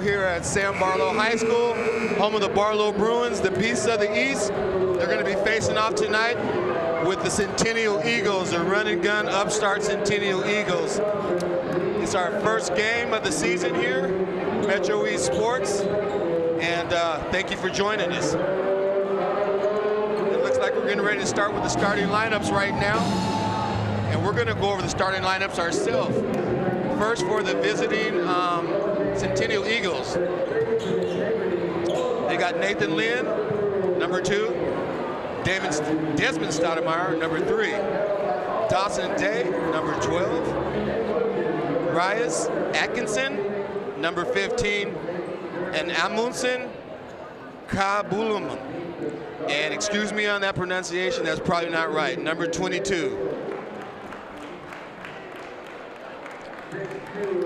We're here at Sam Barlow High School, home of the Barlow Bruins, the Beasts of the East. They're going to be facing off tonight with the Centennial Eagles, the run and gun upstart Centennial Eagles. It's our first game of the season here, MetroEast Sports, and thank you for joining us. It looks like we're getting ready to start with the starting lineups right now, and we're going to go over the starting lineups ourselves. First for the visiting Centennial Eagles. They got Nathan Lynn, number 2. Desmond Stoudemire, number 3. Dawson Day, number 12. Reyes Atkinson, number 15. And Amundsen Kabulum. And excuse me on that pronunciation, that's probably not right. Number 22.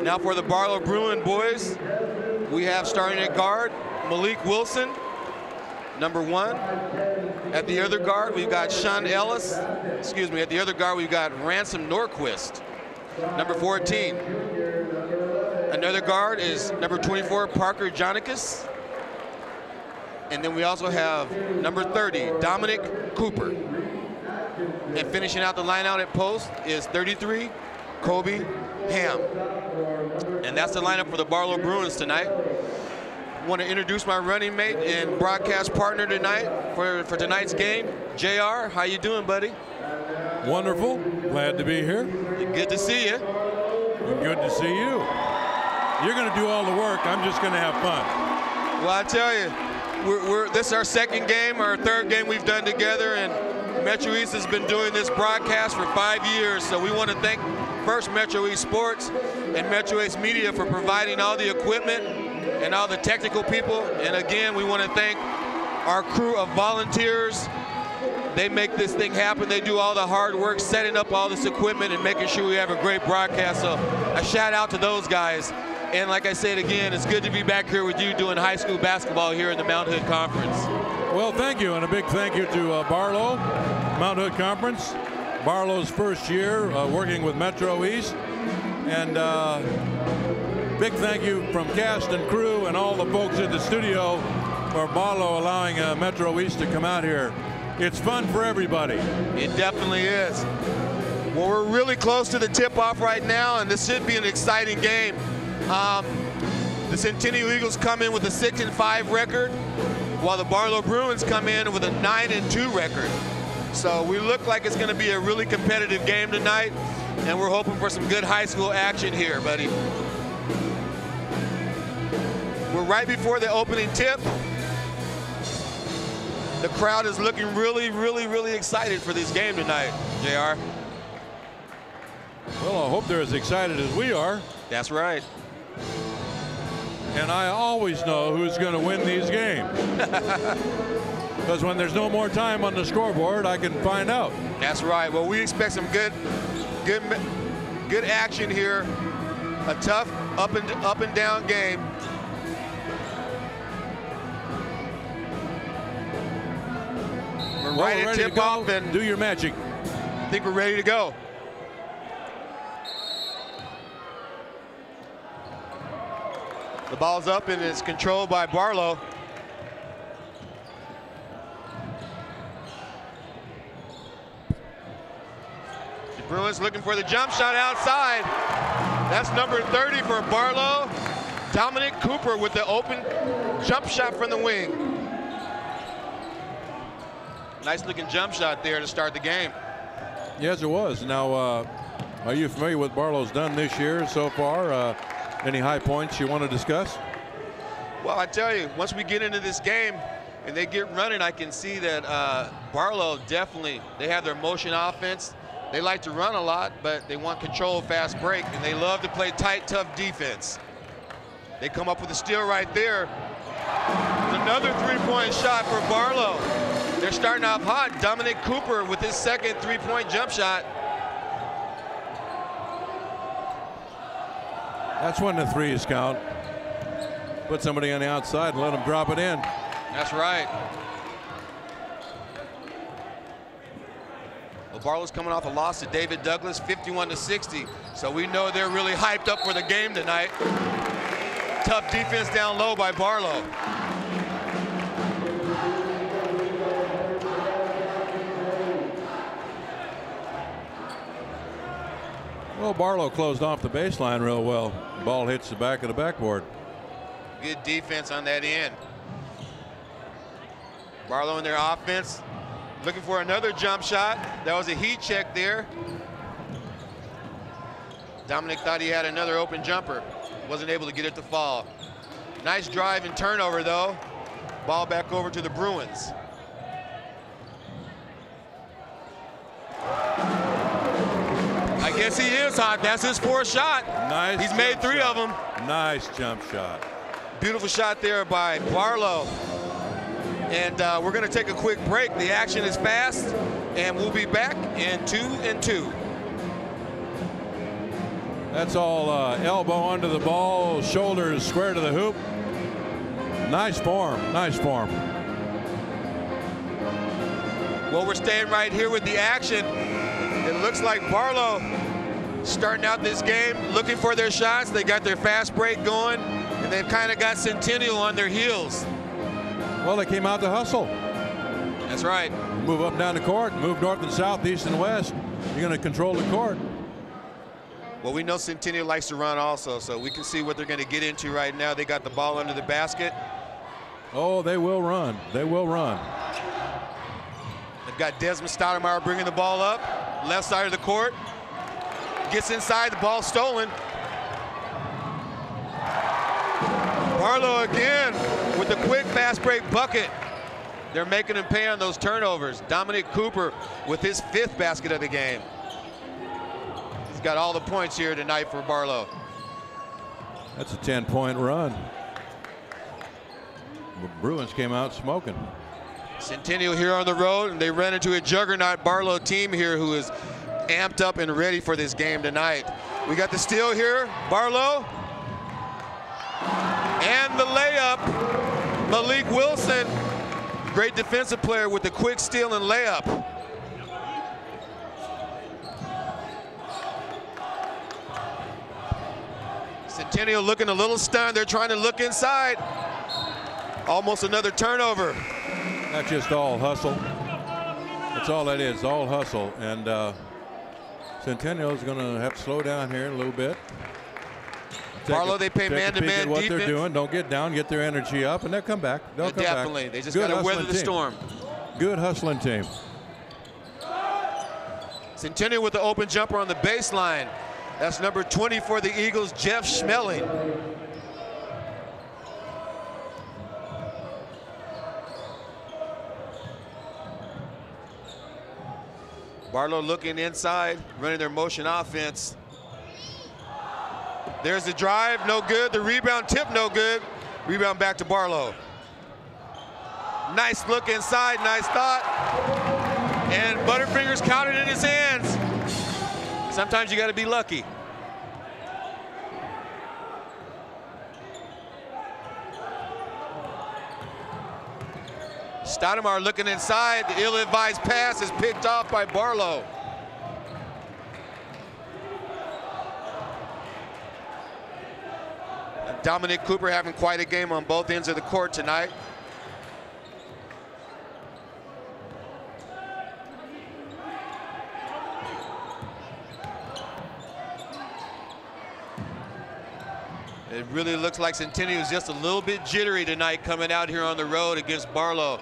Now for the Barlow Bruin boys, we have starting at guard, Malik Wilson, number 1. At the other guard, we've got Sean Ellis. Excuse me, at the other guard, we've got Ransom Norquist, number 14. Another guard is number 24, Parker Jonicus. And then we also have number 30, Dominic Cooper. And finishing out the line out at post is 33, Kobe Ham. And that's the lineup for the Barlow Bruins tonight. I want to introduce my running mate and broadcast partner tonight for tonight's game. JR, how you doing, buddy? Wonderful. Glad to be here. Good to see you. Good to see you. You're going to do all the work. I'm just going to have fun. Well, I tell you, this is our second game, our third game we've done together, and MetroEast has been doing this broadcast for 5 years. So we want to thank first MetroEast Sports and MetroEast Media for providing all the equipment and all the technical people. And again, we want to thank our crew of volunteers. They make this thing happen. They do all the hard work setting up all this equipment and making sure we have a great broadcast. So a shout out to those guys. And like I said again, it's good to be back here with you doing high school basketball here in the Mount Hood Conference. Well, thank you, and a big thank you to Barlow, Mount Hood Conference. Barlow's first year working with MetroEast. And big thank you from cast and crew and all the folks in the studio for Barlow allowing MetroEast to come out here. It's fun for everybody. It definitely is. Well, we're really close to the tip-off right now, and this should be an exciting game. The Centennial Eagles come in with a 6-5 record, while the Barlow Bruins come in with a 9-2 record. So we look like it's going to be a really competitive game tonight, and we're hoping for some good high school action here, buddy. We're right before the opening tip. The crowd is looking really, really, really excited for this game tonight, JR. Well, I hope they're as excited as we are. That's right. And I always know who's going to win these games. Because when there's no more time on the scoreboard, I can find out. That's right. Well, we expect some good action here. A tough up and down game. We're right at tip off and do your magic. I think we're ready to go. The ball's up and it's controlled by Barlow. The Bruins looking for the jump shot outside. That's number 30 for Barlow. Dominic Cooper with the open jump shot from the wing. Nice looking jump shot there to start the game. Yes, it was. Now, are you familiar with what Barlow's done this year so far? Any high points you want to discuss? Well, I tell you, once we get into this game and they get running, I can see that Barlow definitely, they have their motion offense. They like to run a lot, but they want control, fast break, and they love to play tight, tough defense. They come up with a steal right there. Another three-point shot for Barlow. They're starting off hot. Dominic Cooper with his second three-point jump shot. That's when the threes count. Put somebody on the outside and let them drop it in. That's right. Well, Barlow's coming off a loss to David Douglas, 51-60. So we know they're really hyped up for the game tonight. Tough defense down low by Barlow. Well, Barlow closed off the baseline real well. Ball hits the back of the backboard. Good defense on that end. Barlow in their offense, looking for another jump shot. That was a heat check there. Dominic thought he had another open jumper. Wasn't able to get it to fall. Nice drive and turnover though. Ball back over to the Bruins. I guess he is hot. That's his fourth shot. Nice. He's made 3 of them. Nice jump shot. Beautiful shot there by Barlow. And we're going to take a quick break. The action is fast, and we'll be back in 2 and 2. That's all elbow under the ball, shoulders square to the hoop. Nice form, nice form. Well, we're staying right here with the action. It looks like Barlow starting out this game looking for their shots. They got their fast break going, and they've kind of got Centennial on their heels. Well, they came out to hustle. That's right. Move up and down the court, move north and south, east and west. You're going to control the court. Well, we know Centennial likes to run also, so we can see what they're going to get into right now. They got the ball under the basket. Oh, they will run. They will run. They've got Desmond Stoudemire bringing the ball up, left side of the court. Gets inside, the ball stolen. Barlow again with the quick fast break bucket. They're making him pay on those turnovers. Dominic Cooper with his 5th basket of the game. He's got all the points here tonight for Barlow. That's a 10-point run. The Bruins came out smoking. Centennial here on the road, and they ran into a juggernaut Barlow team here who is amped up and ready for this game tonight. We got the steal here, Barlow. And the layup, Malik Wilson. Great defensive player with the quick steal and layup. Centennial looking a little stunned. They're trying to look inside. Almost another turnover. That's just all hustle. That's all that is, all hustle. And Centennial is going to have to slow down here a little bit. Barlow, they pay man-to-man what defense. They're doing. Don't get down, get their energy up, and they'll come back. They'll come definitely. back. They just got to weather the storm. Good hustling team. Centennial with the open jumper on the baseline. That's number 20 for the Eagles, Jeff Schmeling. Barlow looking inside, running their motion offense. There's the drive, no good. The rebound tip, no good. Rebound back to Barlow. Nice look inside, nice thought. And Butterfingers counted in his hands. Sometimes you got to be lucky. Stoudemire looking inside. The ill-advised pass is picked off by Barlow. And Dominic Cooper having quite a game on both ends of the court tonight. It really looks like Centennial is just a little bit jittery tonight coming out here on the road against Barlow.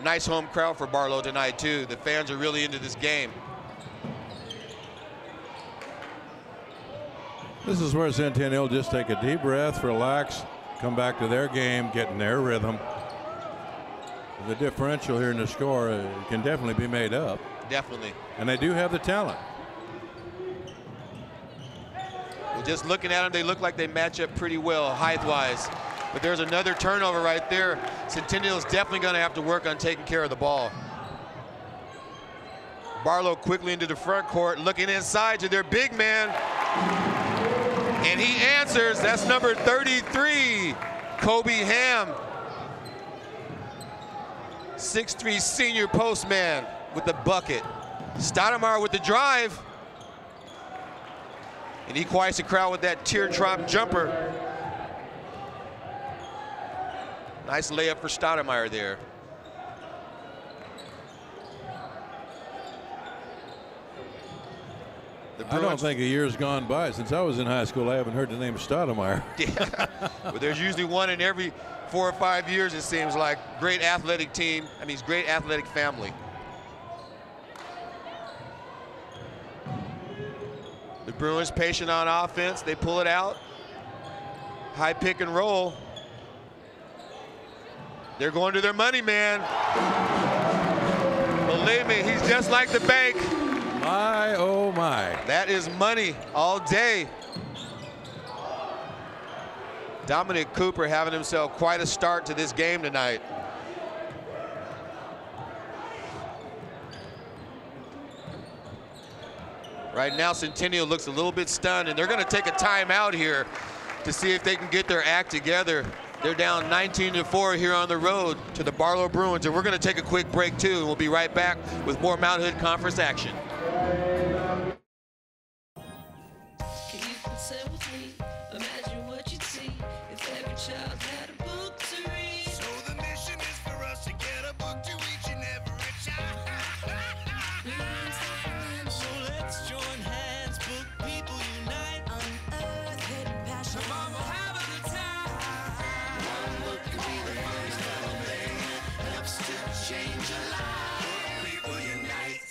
Nice home crowd for Barlow tonight too. The fans are really into this game. This is where Centennial just take a deep breath, relax, come back to their game, get in their rhythm. The differential here in the score can definitely be made up. Definitely. And they do have the talent. Well, just looking at them, they look like they match up pretty well height-wise. But there's another turnover right there. Centennial is definitely going to have to work on taking care of the ball. Barlow quickly into the front court, looking inside to their big man. And he answers. That's number 33, Kobe Ham. 6'3" senior postman with the bucket. Stoudemire with the drive. And he quiets the crowd with that teardrop jumper. Nice layup for Stoudemire there. I don't think a year's gone by since I was in high school I haven't heard the name Stoudemire. Yeah, but there's usually one in every 4 or 5 years, it seems like. Great athletic team. I mean, great athletic family. The Bruins patient on offense. They pull it out. High pick and roll. They're going to their money man. Believe me, he's just like the bank. My, oh my. That is money all day. Dominic Cooper having himself quite a start to this game tonight. Right now, Centennial looks a little bit stunned, and they're going to take a timeout here to see if they can get their act together. They're down 19-4 here on the road to the Barlow Bruins, and we're going to take a quick break too, and we'll be right back with more Mount Hood Conference action.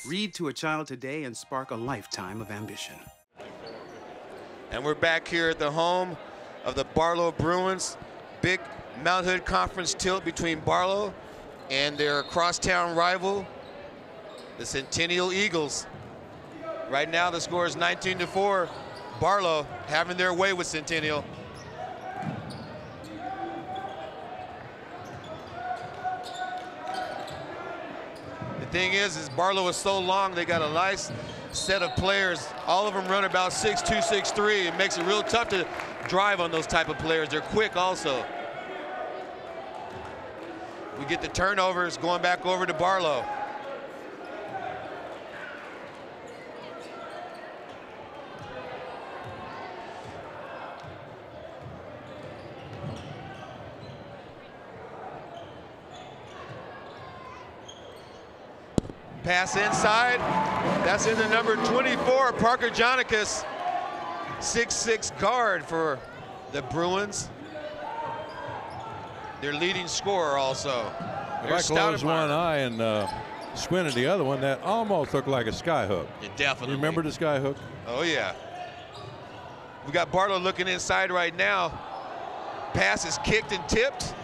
Read to a child today and spark a lifetime of ambition. And we're back here at the home of the Barlow Bruins. Big Mount Hood Conference tilt between Barlow and their crosstown rival, the Centennial Eagles. Right now the score is 19-4. Barlow having their way with Centennial. The thing is Barlow is so long, they got a nice set of players. All of them run about 6'2", 6'3". It makes it real tough to drive on those type of players. They're quick also. We get the turnovers going back over to Barlow. Pass inside. That's into number 24, Parker Jonicus. 6'6" guard for the Bruins. Their leading scorer also. If I close one eye and squint at the other one, that almost looked like a sky hook. It definitely. You remember the sky hook? Oh yeah. We got Barlow looking inside right now. Pass is kicked and tipped.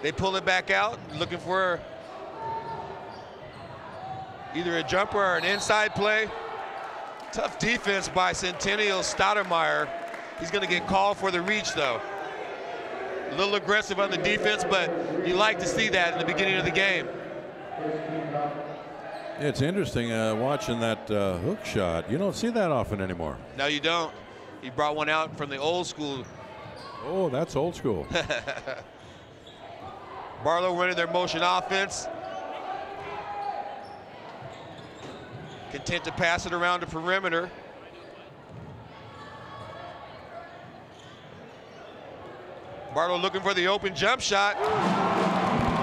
They pull it back out, looking for either a jumper or an inside play. Tough defense by Centennial. Stoudemire. He's going to get called for the reach though. A little aggressive on the defense, but you like to see that in the beginning of the game. It's interesting watching that hook shot. You don't see that often anymore. No, you don't. He brought one out from the old school. Oh, that's old school. Barlow running their motion offense. Content to pass it around the perimeter. Barlow looking for the open jump shot.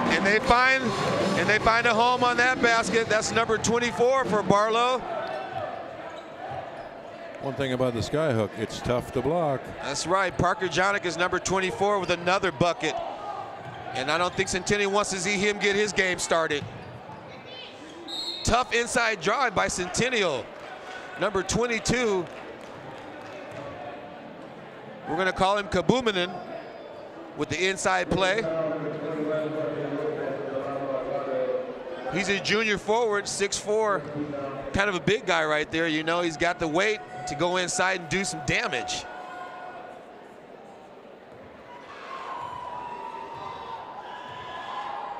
And they find a home on that basket. That's number 24 for Barlow. One thing about the sky hook, it's tough to block. That's right. Parker Jonicus is number 24 with another bucket. And I don't think Centennial wants to see him get his game started. Tough inside drive by Centennial. Number 22. We're going to call him Kaboominen with the inside play. He's a junior forward, 6'4", kind of a big guy right there. You know, he's got the weight to go inside and do some damage.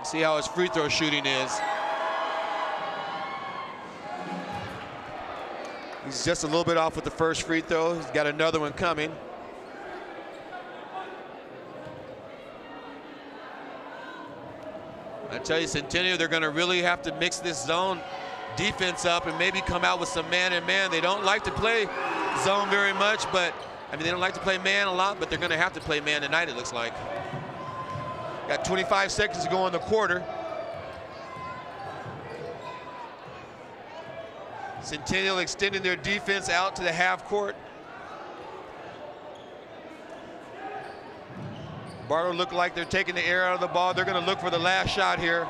See how his free throw shooting is. He's just a little bit off with the first free throw. He's got another one coming. I tell you, Centennial, they're going to really have to mix this zone defense up and maybe come out with some man-and-man. They don't like to play zone very much, but I mean, they don't like to play man a lot, but they're going to have to play man tonight, it looks like. Got 25 seconds to go in the quarter. Centennial extending their defense out to the half court. Barlow look like they're taking the air out of the ball. They're going to look for the last shot here.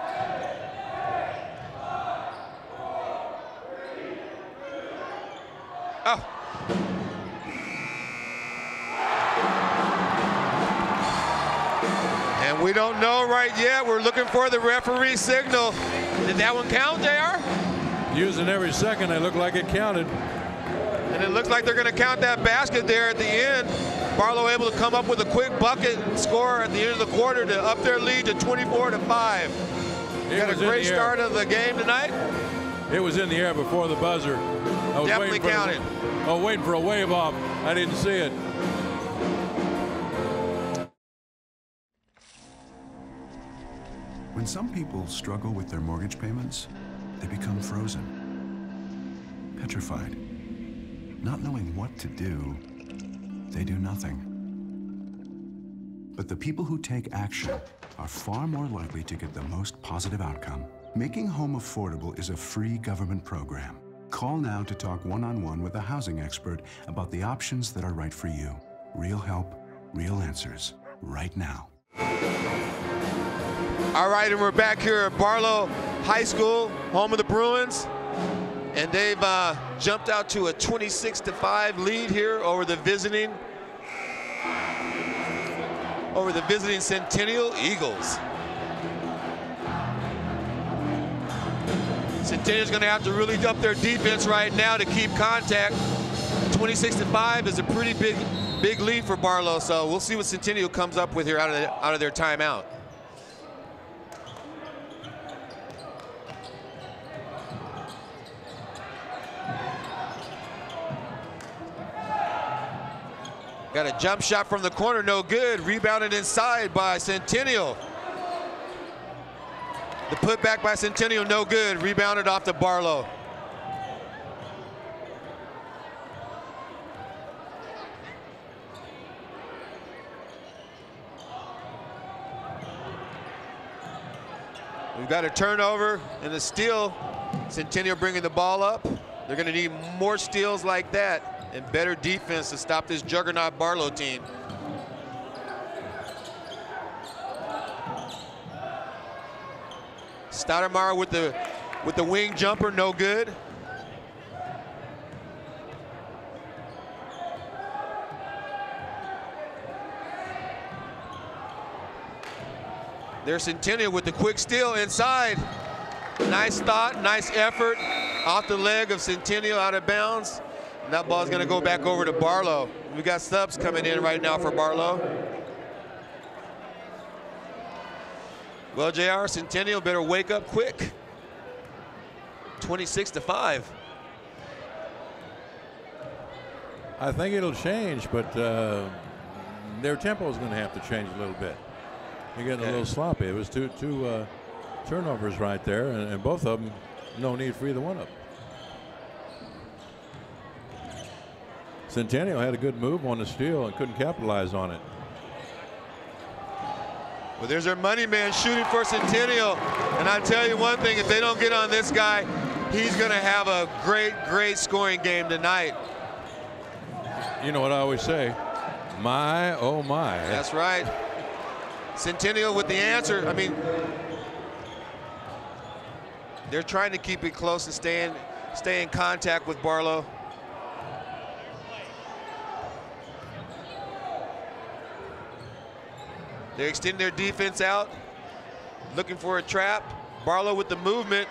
Oh. And we don't know right yet. We're looking for the referee signal. Did that one count, JR? Using every second, it looked like it counted. And it looks like they're going to count that basket there at the end. Barlow able to come up with a quick bucket and score at the end of the quarter to up their lead to 24-5. Got a great start of the game tonight. It was in the air before the buzzer. I was Definitely counted. Waiting for a wave off. I didn't see it. When some people struggle with their mortgage payments, they become frozen, petrified. Not knowing what to do, they do nothing. But the people who take action are far more likely to get the most positive outcome. Making home affordable is a free government program. Call now to talk one-on-one with a housing expert about the options that are right for you. Real help, real answers, right now. All right, and we're back here at Barlow High School, home of the Bruins. And they've jumped out to a 26-5 lead here over the visiting Centennial Eagles. Centennial's going to have to really up their defense right now to keep contact. 26-5 is a pretty big lead for Barlow, so we'll see what Centennial comes up with here out of their timeout. Got a jump shot from the corner, no good. Rebounded inside by Centennial. The putback by Centennial, no good. Rebounded off to Barlow. We've got a turnover and a steal. Centennial bringing the ball up. They're going to need more steals like that and better defense to stop this juggernaut Barlow team. Stoudemire with the wing jumper, no good. There's Centennial with the quick steal inside. Nice thought, nice effort. Off the leg of Centennial, out of bounds. And that ball's gonna go back over to Barlow. We got subs coming in right now for Barlow. Well, JR, Centennial better wake up quick. 26-5. I think it'll change, but their tempo is going to have to change a little bit. They're getting a little sloppy. It was two turnovers right there, and both of them, no need for either one of them. Centennial had a good move on the steal and couldn't capitalize on it. Well, there's their money man shooting for Centennial. And I tell you one thing, if they don't get on this guy, he's going to have a great scoring game tonight. You know what I always say, my, oh my. That's right. Centennial with the answer. I mean, they're trying to keep it close and stay in contact with Barlow. They're extending their defense out, looking for a trap. Barlow with the movement.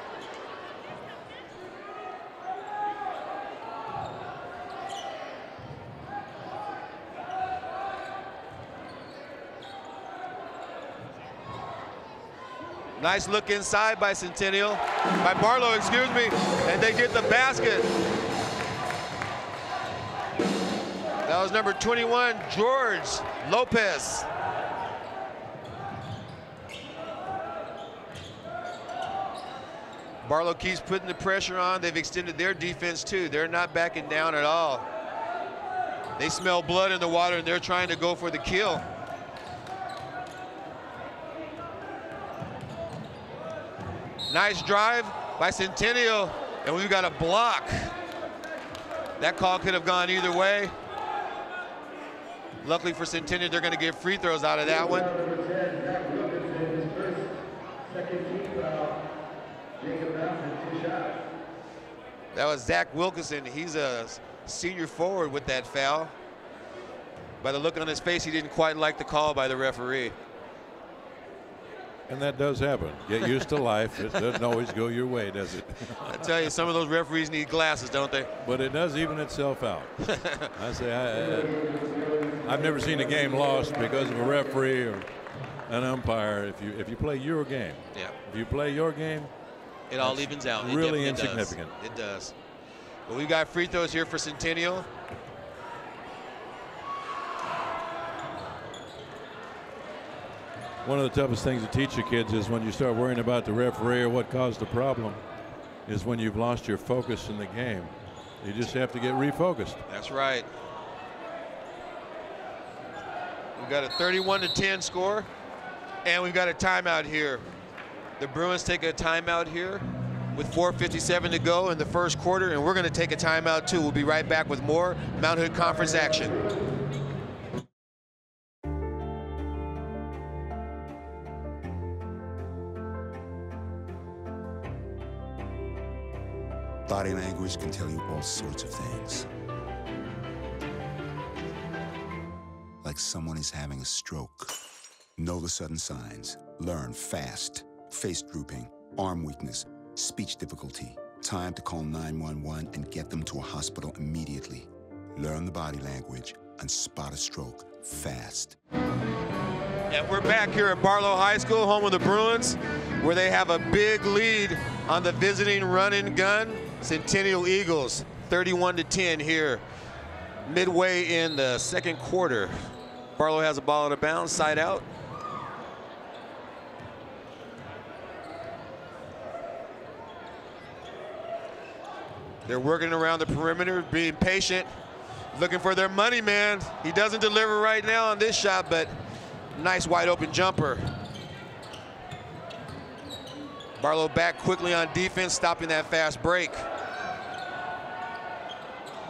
Nice look inside by Centennial, by Barlow, excuse me, and they get the basket. That was number 21, George Lopez. Barlow keeps putting the pressure on. They've extended their defense too. They're not backing down at all. They smell blood in the water and they're trying to go for the kill. Nice drive by Centennial, and we've got a block. That call could have gone either way. Luckily for Centennial, they're going to get free throws out of that one. That was Zach Wilkinson. He's a senior forward with that foul. By the look on his face, he didn't quite like the call by the referee. And that does happen. Get used to life. It doesn't always go your way, does it? I tell you, some of those referees need glasses, don't they? But it does even itself out. I say, I've never seen a game lost because of a referee or an umpire. If you play your game, yeah. If you play your game, it all evens out. Really insignificant. It does. Well, we got free throws here for Centennial. One of the toughest things to teach your kids is when you start worrying about the referee or what caused the problem is when you've lost your focus in the game. You just have to get refocused. That's right. We've got a 31-10 score, and we've got a timeout here. The Bruins take a timeout here with 4:57 to go in the first quarter, and we're going to take a timeout too. We'll be right back with more Mount Hood Conference action. Body language can tell you all sorts of things. Like someone is having a stroke. Know the sudden signs. Learn fast. Face drooping, arm weakness, speech difficulty. Time to call 911 and get them to a hospital immediately. Learn the body language and spot a stroke fast. And we're back here at Barlow High School, home of the Bruins, where they have a big lead on the visiting run and gun Centennial Eagles, 31-10 here, midway in the second quarter. Barlow has a ball out of bounds, side out. They're working around the perimeter, being patient, looking for their money man. He doesn't deliver right now on this shot, but nice wide open jumper. Barlow back quickly on defense, stopping that fast break.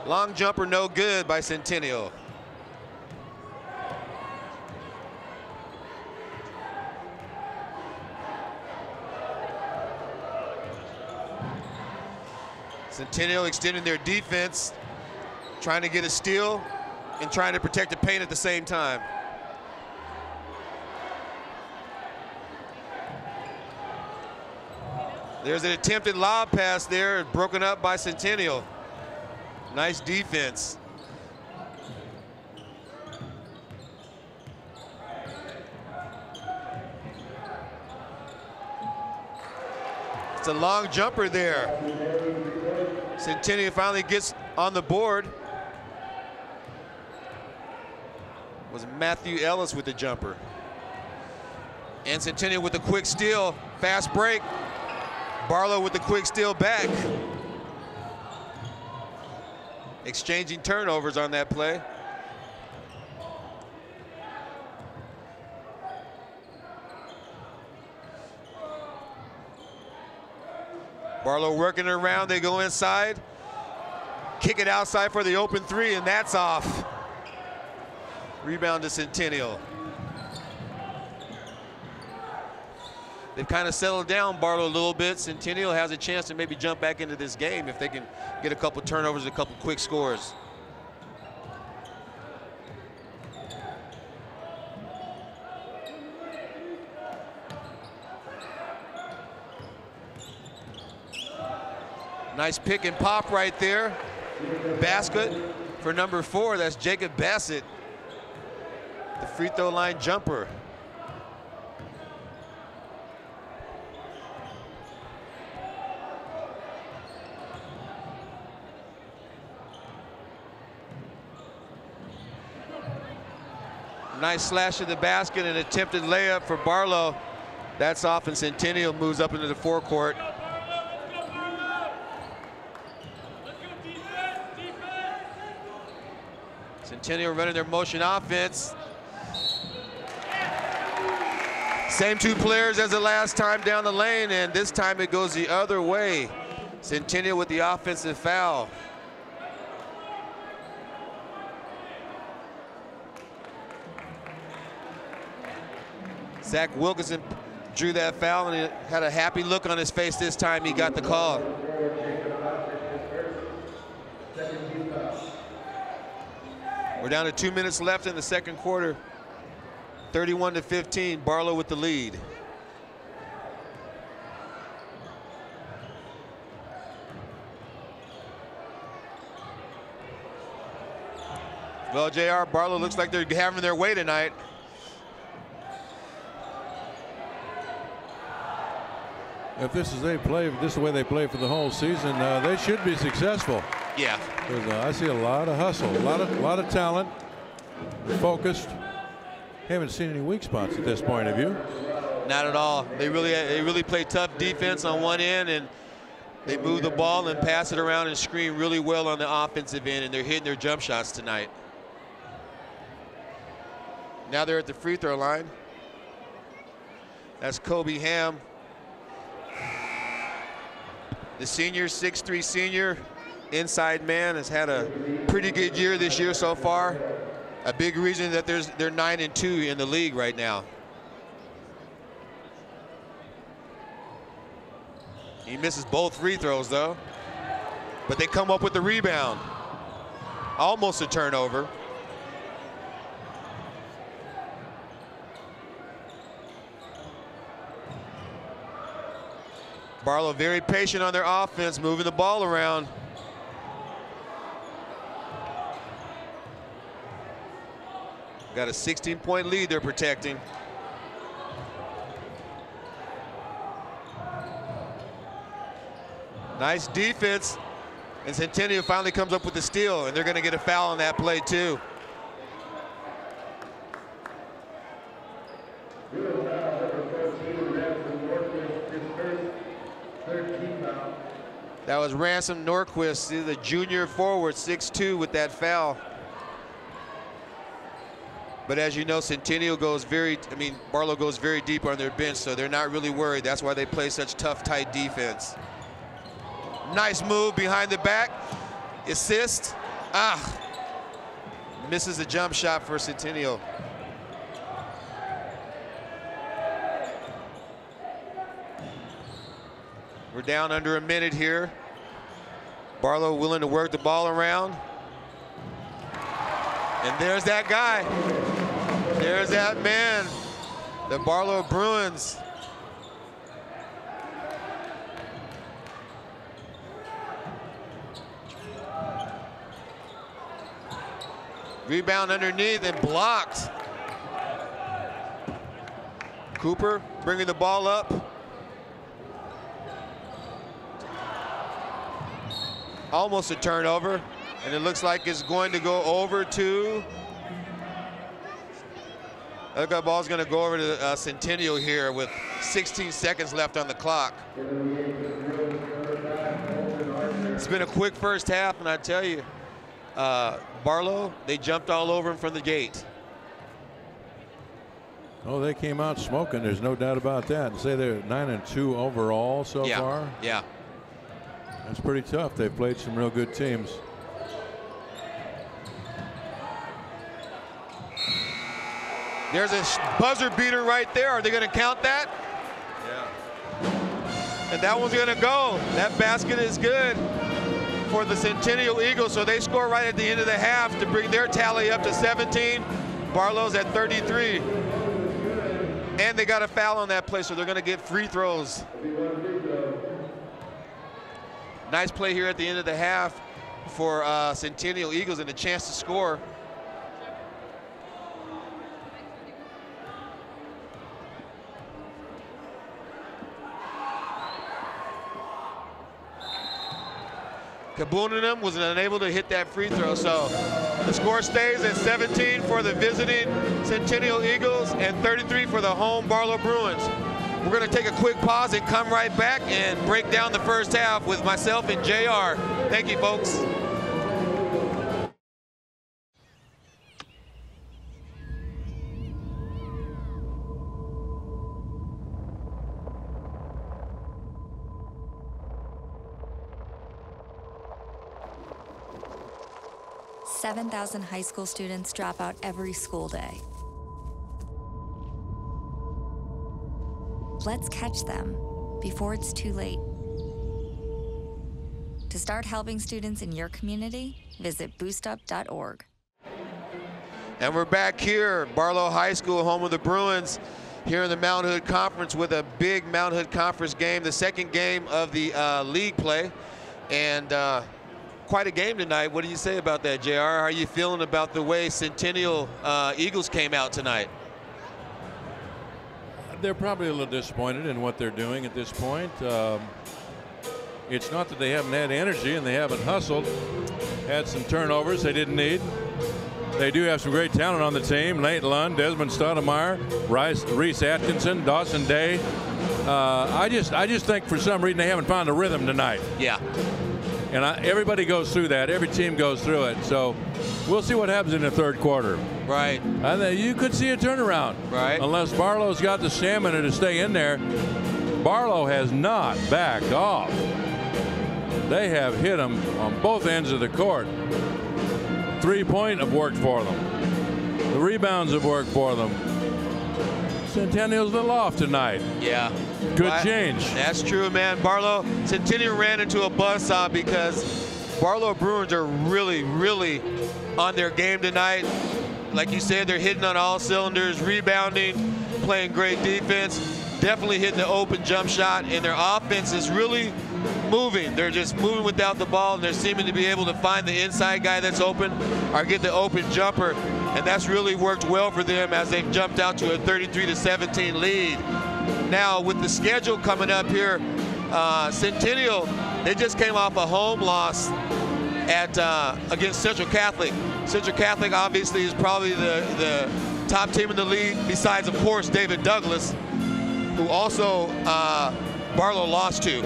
Long jumper, no good by Centennial. Centennial extending their defense, trying to get a steal and trying to protect the paint at the same time. There's an attempted lob pass there, broken up by Centennial. Nice defense. It's a long jumper there. Centennial finally gets on the board. Was Matthew Ellis with the jumper. And Centennial with a quick steal, fast break. Barlow with the quick steal back. Exchanging turnovers on that play. Barlow working around, they go inside. Kick it outside for the open three, and that's off. Rebound to Centennial. They've kind of settled down Barlow a little bit. Centennial has a chance to maybe jump back into this game if they can get a couple turnovers and a couple quick scores. Nice pick and pop right there. Basket for number 4, that's Jacob Bassett. The free throw line jumper. Nice slash to the basket and attempted layup for Barlow. That's off, and Centennial moves up into the forecourt. Centennial running their motion offense. Same two players as the last time down the lane, and this time it goes the other way. Centennial with the offensive foul. Zach Wilkinson drew that foul, and he had a happy look on his face this time he got the call. We're down to 2 minutes left in the second quarter. 31-15, Barlow with the lead. Well, JR, Barlow looks like they're having their way tonight. If this is this is the way they play for the whole season, they should be successful. Yeah. I see a lot of hustle, a lot of talent, focused. Haven't seen any weak spots at this point, have you? Not at all. They really play tough defense on one end, and they move the ball and pass it around and screen really well on the offensive end, and they're hitting their jump shots tonight. Now they're at the free throw line. That's Kobe Ham. The senior, 6'3" senior, inside man, has had a pretty good year this year so far. A big reason that they're 9-2 in the league right now. He misses both free throws though, but they come up with the rebound. Almost a turnover. Barlow very patient on their offense, moving the ball around. Got a 16-point lead they're protecting. Nice defense, and Centennial finally comes up with the steal, and they're going to get a foul on that play too. That was Ransom Norquist, the junior forward, 6'2", with that foul. But as you know, Centennial goes Barlow goes very deep on their bench, so they're not really worried. That's why they play such tough, tight defense. Nice move behind the back. Assist. Misses a jump shot for Centennial. We're down under a minute here. Barlow willing to work the ball around. And there's that guy. There's that man, the Barlow Bruins. Rebound underneath and blocked. Cooper bringing the ball up. Almost a turnover, and it looks like it's going to go over to, look, that ball's going to go over to Centennial here with 16 seconds left on the clock. It's been a quick first half, and I tell you, Barlow, they jumped all over him from the gate. Oh, they came out smoking. There's no doubt about that. And say they're 9-2 overall so far. Yeah. That's pretty tough. They've played some real good teams. There's a buzzer beater right there. Are they going to count that? Yeah. And that one's going to go. That basket is good for the Centennial Eagles, so they score right at the end of the half to bring their tally up to 17. Barlow's at 33. And they got a foul on that play, so they're going to get free throws. Nice play here at the end of the half for Centennial Eagles and a chance to score. Kabuninum was unable to hit that free throw, so the score stays at 17 for the visiting Centennial Eagles and 33 for the home Barlow Bruins. We're going to take a quick pause and come right back and break down the first half with myself and JR. Thank you, folks. 7,000 high school students drop out every school day. Let's catch them before it's too late. To start helping students in your community, visit boostup.org. And we're back here, Barlow High School, home of the Bruins, here in the Mount Hood Conference with a big Mount Hood Conference game, the second game of the league play. And quite a game tonight. What do you say about that, JR? How are you feeling about the way Centennial Eagles came out tonight? They're probably a little disappointed in what they're doing at this point. It's not that they haven't had energy and they haven't hustled. Had some turnovers they didn't need. They do have some great talent on the team. Nate Lund, Desmond Stoudemire, Reese Atkinson, Dawson Day. I just think for some reason they haven't found a rhythm tonight. Yeah. And everybody goes through that. Every team goes through it. So we'll see what happens in the third quarter. Right. You could see a turnaround. Right. Unless Barlow's got the stamina to stay in there. Barlow has not backed off. They have hit them on both ends of the court. 3-point have worked for them. The rebounds have worked for them. Centennial's a little off tonight. Yeah. Could change. That's true, man. Barlow, Centennial ran into a buzzsaw because Barlow Bruins are really, really on their game tonight. Like you said, they're hitting on all cylinders, rebounding, playing great defense, definitely hitting the open jump shot, and their offense is really moving. They're just moving without the ball, and they're seeming to be able to find the inside guy that's open or get the open jumper, and that's really worked well for them as they've jumped out to a 33-17 lead. Now, with the schedule coming up here, Centennial, they just came off a home loss against Central Catholic. Central Catholic obviously is probably the top team in the league, besides, of course, David Douglas, who also Barlow lost to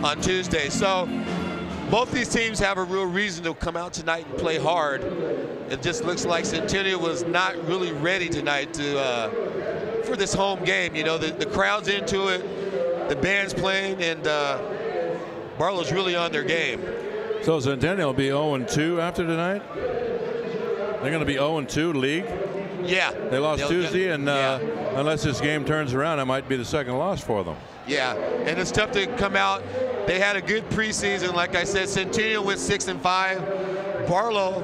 on Tuesday. So both these teams have a real reason to come out tonight and play hard. It just looks like Centennial was not really ready tonight for this home game. You know, the crowd's into it, the band's playing, and Barlow's really on their game. So Centennial will be 0-2 after tonight? They're going to be 0-2 league? Yeah. They lost Tuesday, and unless this game turns around, it might be the second loss for them. Yeah, and it's tough to come out. They had a good preseason. Like I said, Centennial went 6-5. Barlow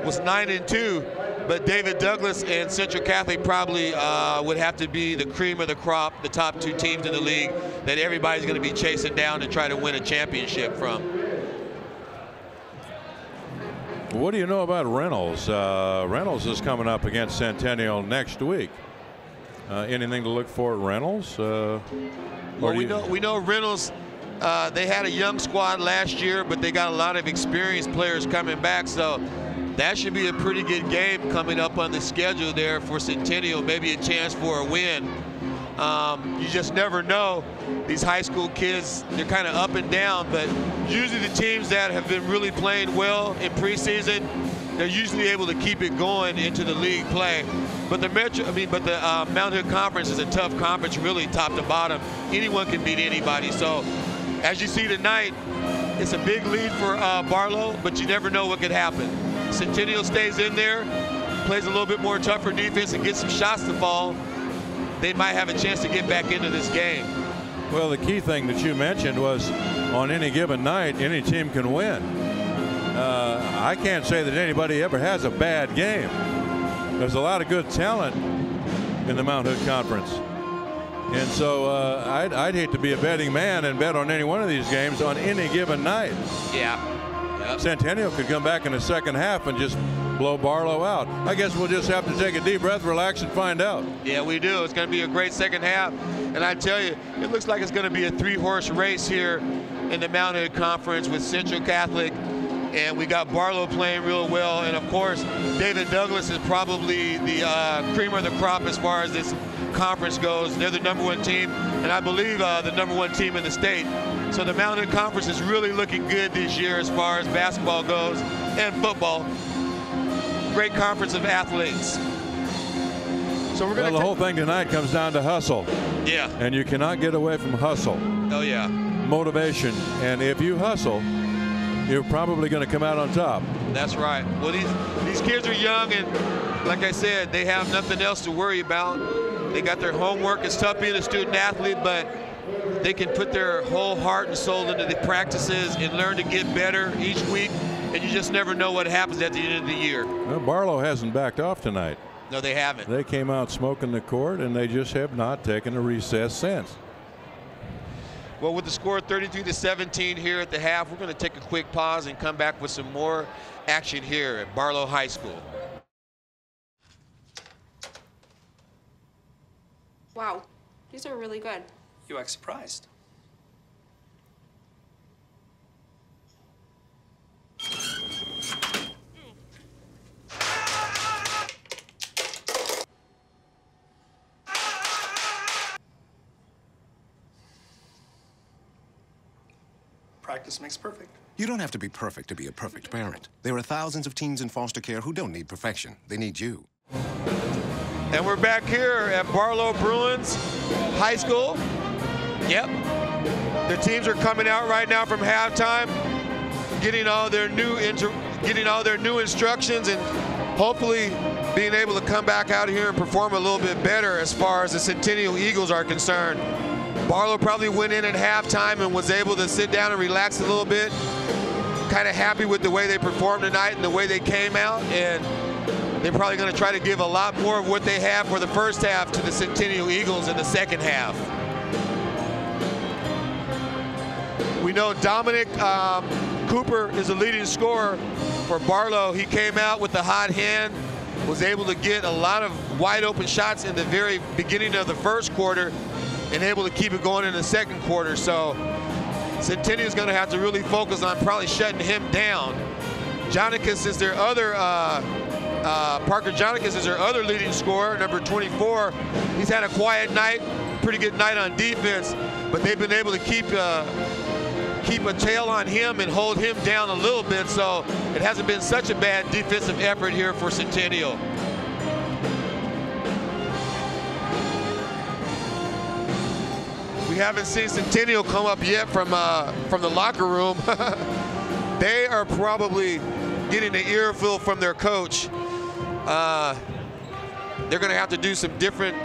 was 9-2, but David Douglas and Central Catholic probably would have to be the cream of the crop, the top two teams in the league that everybody's going to be chasing down and try to win a championship from. What do you know about Reynolds? Reynolds is coming up against Centennial next week. Anything to look for at Reynolds? Well, we know Reynolds, they had a young squad last year, but they got a lot of experienced players coming back, so that should be a pretty good game coming up on the schedule there for Centennial, maybe a chance for a win. You just never know. These high school kids, they're kind of up and down, but usually the teams that have been really playing well in preseason, they're usually able to keep it going into the league play. But the Mount Hood Conference is a tough conference, really top to bottom. Anyone can beat anybody. So as you see tonight, it's a big lead for Barlow, but you never know what could happen. Centennial stays in there, plays a little bit more tougher defense and gets some shots to fall. They might have a chance to get back into this game. Well, the key thing that you mentioned was on any given night, any team can win. I can't say that anybody ever has a bad game. There's a lot of good talent in the Mount Hood Conference. And so I'd hate to be a betting man and bet on any one of these games on any given night. Yeah. Yep. Centennial could come back in the second half and just blow Barlow out. I guess we'll just have to take a deep breath, relax, and find out. Yeah, we do. It's going to be a great second half. And I tell you, it looks like it's going to be a three-horse race here in the Mount Hood Conference with Central Catholic. And we got Barlow playing real well. And, of course, David Douglas is probably the cream of the crop as far as this conference goes. They're the #1 team, and I believe the #1 team in the state. So the Mount Hood Conference is really looking good this year as far as basketball goes and football. Great conference of athletes. So we're going the whole thing tonight comes down to hustle. Yeah. And you cannot get away from hustle. Oh, yeah. Motivation. And if you hustle, you're probably going to come out on top. That's right. Well, these kids are young, and like I said, they have nothing else to worry about. They got their homework. It's tough being a student athlete, but they can put their whole heart and soul into the practices and learn to get better each week, and you just never know what happens at the end of the year. Well, Barlow hasn't backed off tonight. No, they haven't. They came out smoking the court, and they just have not taken a recess since. Well, with the score 33-17 here at the half, we're going to take a quick pause and come back with some more action here at Barlow High School. Wow, these are really good. You act surprised. Practice makes perfect. You don't have to be perfect to be a perfect parent. There are thousands of teens in foster care who don't need perfection. They need you. And we're back here at Barlow Bruins High School. Yep. The teams are coming out right now from halftime, getting all their new instructions, and hopefully being able to come back out here and perform a little bit better as far as the Centennial Eagles are concerned. Barlow probably went in at halftime and was able to sit down and relax a little bit. Kind of happy with the way they performed tonight and the way they came out, and they're probably going to try to give a lot more of what they have for the first half to the Centennial Eagles in the second half. We know Dominic Cooper is the leading scorer for Barlow. He came out with the hot hand, was able to get a lot of wide open shots in the very beginning of the first quarter and able to keep it going in the second quarter. So Centennial is going to have to really focus on probably shutting him down. Jonicus is their other, Parker Jonicus is their other leading scorer, number 24. He's had a quiet night, pretty good night on defense, but they've been able to keep a tail on him and hold him down a little bit, so it hasn't been such a bad defensive effort here for Centennial. We haven't seen Centennial come up yet from the locker room. They are probably getting the earful from their coach. They're going to have to do some different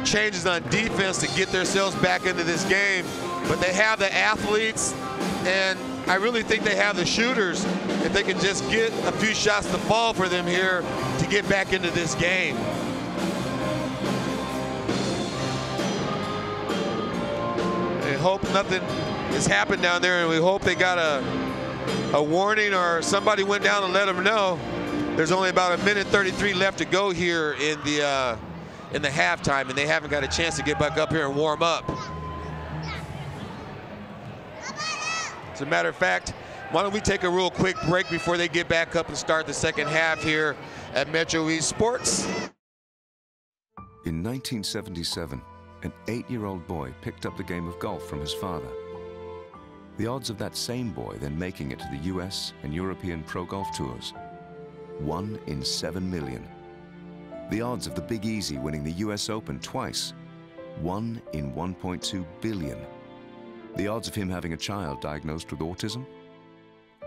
changes on defense to get themselves back into this game, but they have the athletes, and I really think they have the shooters if they can just get a few shots to fall for them here to get back into this game. I hope nothing has happened down there, and we hope they got a warning or somebody went down and let them know. There's only about 1:33 left to go here in the halftime, and they haven't got a chance to get back up here and warm up. As a matter of fact, why don't we take a real quick break before they get back up and start the second half here at MetroEast Sports. In 1977, an 8-year-old boy picked up the game of golf from his father. The odds of that same boy then making it to the US and European Pro Golf Tours, 1 in 7 million. The odds of the Big Easy winning the US Open twice, 1 in 1.2 billion. The odds of him having a child diagnosed with autism,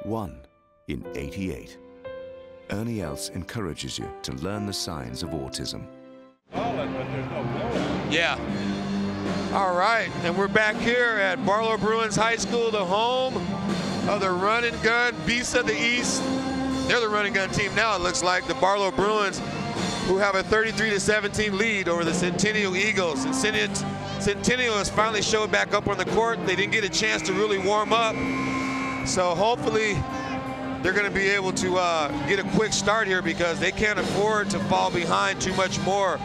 1 in 88. Ernie Els encourages you to learn the signs of autism. Yeah. All right, and we're back here at Barlow Bruins High School, the home of the run and gun beasts of the East. They're the run and gun team now, it looks like, the Barlow Bruins, who have a 33-17 lead over the Centennial Eagles. And Centennial has finally showed back up on the court. They didn't get a chance to really warm up, so hopefully they're going to be able to get a quick start here, because they can't afford to fall behind too much more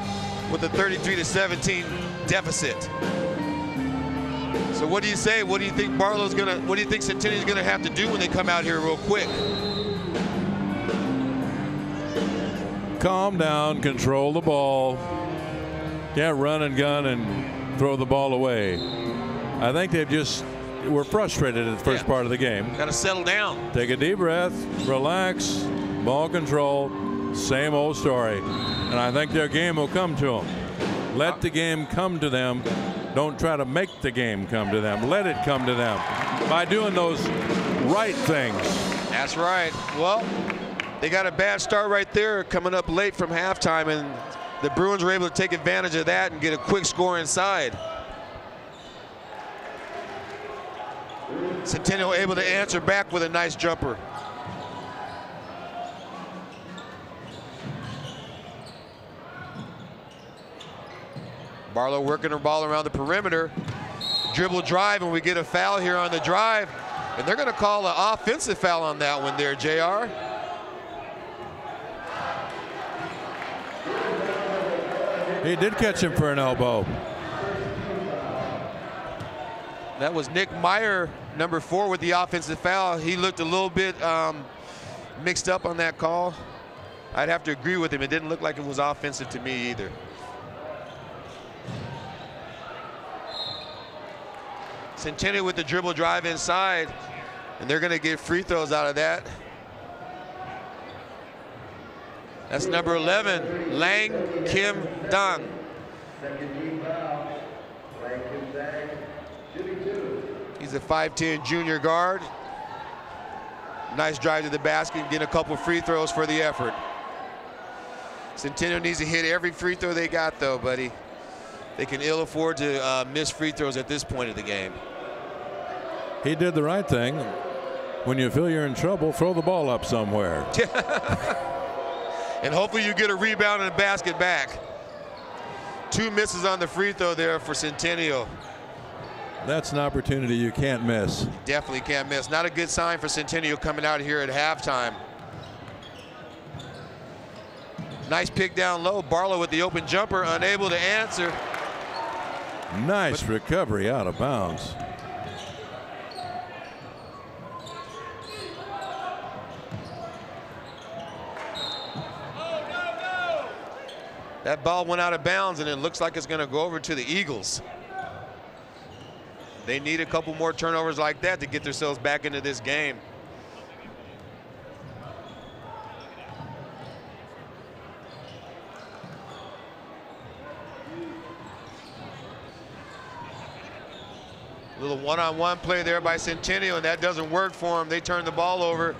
with the 33-17 deficit. So what do you say? What do you think what do you think Centennial's gonna have to do when they come out here real quick? Calm down, control the ball. Can't run and gun and throw the ball away. I think they've just were frustrated at the first part of the game. Got to settle down. Take a deep breath, relax, ball control, same old story. And I think their game will come to them. Let the game come to them. Don't try to make the game come to them. Let it come to them by doing those right things. That's right. Well, they got a bad start right there coming up late from halftime, and the Bruins were able to take advantage of that and get a quick score inside. Centennial able to answer back with a nice jumper. Barlow working her ball around the perimeter. Dribble drive, and we get a foul here on the drive. And they're going to call an offensive foul on that one there, JR. He did catch him for an elbow. That was Nick Meyer, number 4, with the offensive foul. He looked a little bit mixed up on that call. I'd have to agree with him. It didn't look like it was offensive to me either. Centennial with the dribble drive inside, and they're going to get free throws out of that. That's number 11, Lang Kim Dang. He's a 5'10" junior guard. Nice drive to the basket, getting a couple free throws for the effort. Centennial needs to hit every free throw they got, though, buddy. They can ill afford to miss free throws at this point of the game. He did the right thing. When you feel you're in trouble, throw the ball up somewhere. And hopefully you get a rebound and a basket back. 2 misses on the free throw there for Centennial. That's an opportunity you can't miss. Definitely can't miss. Not a good sign for Centennial coming out here at halftime. Nice pick down low. Barlow with the open jumper, unable to answer. Nice recovery out of bounds. That ball went out of bounds, and it looks like it's going to go over to the Eagles. They need a couple more turnovers like that to get themselves back into this game. A little one-on-one play there by Centennial, and that doesn't work for them. They turn the ball over.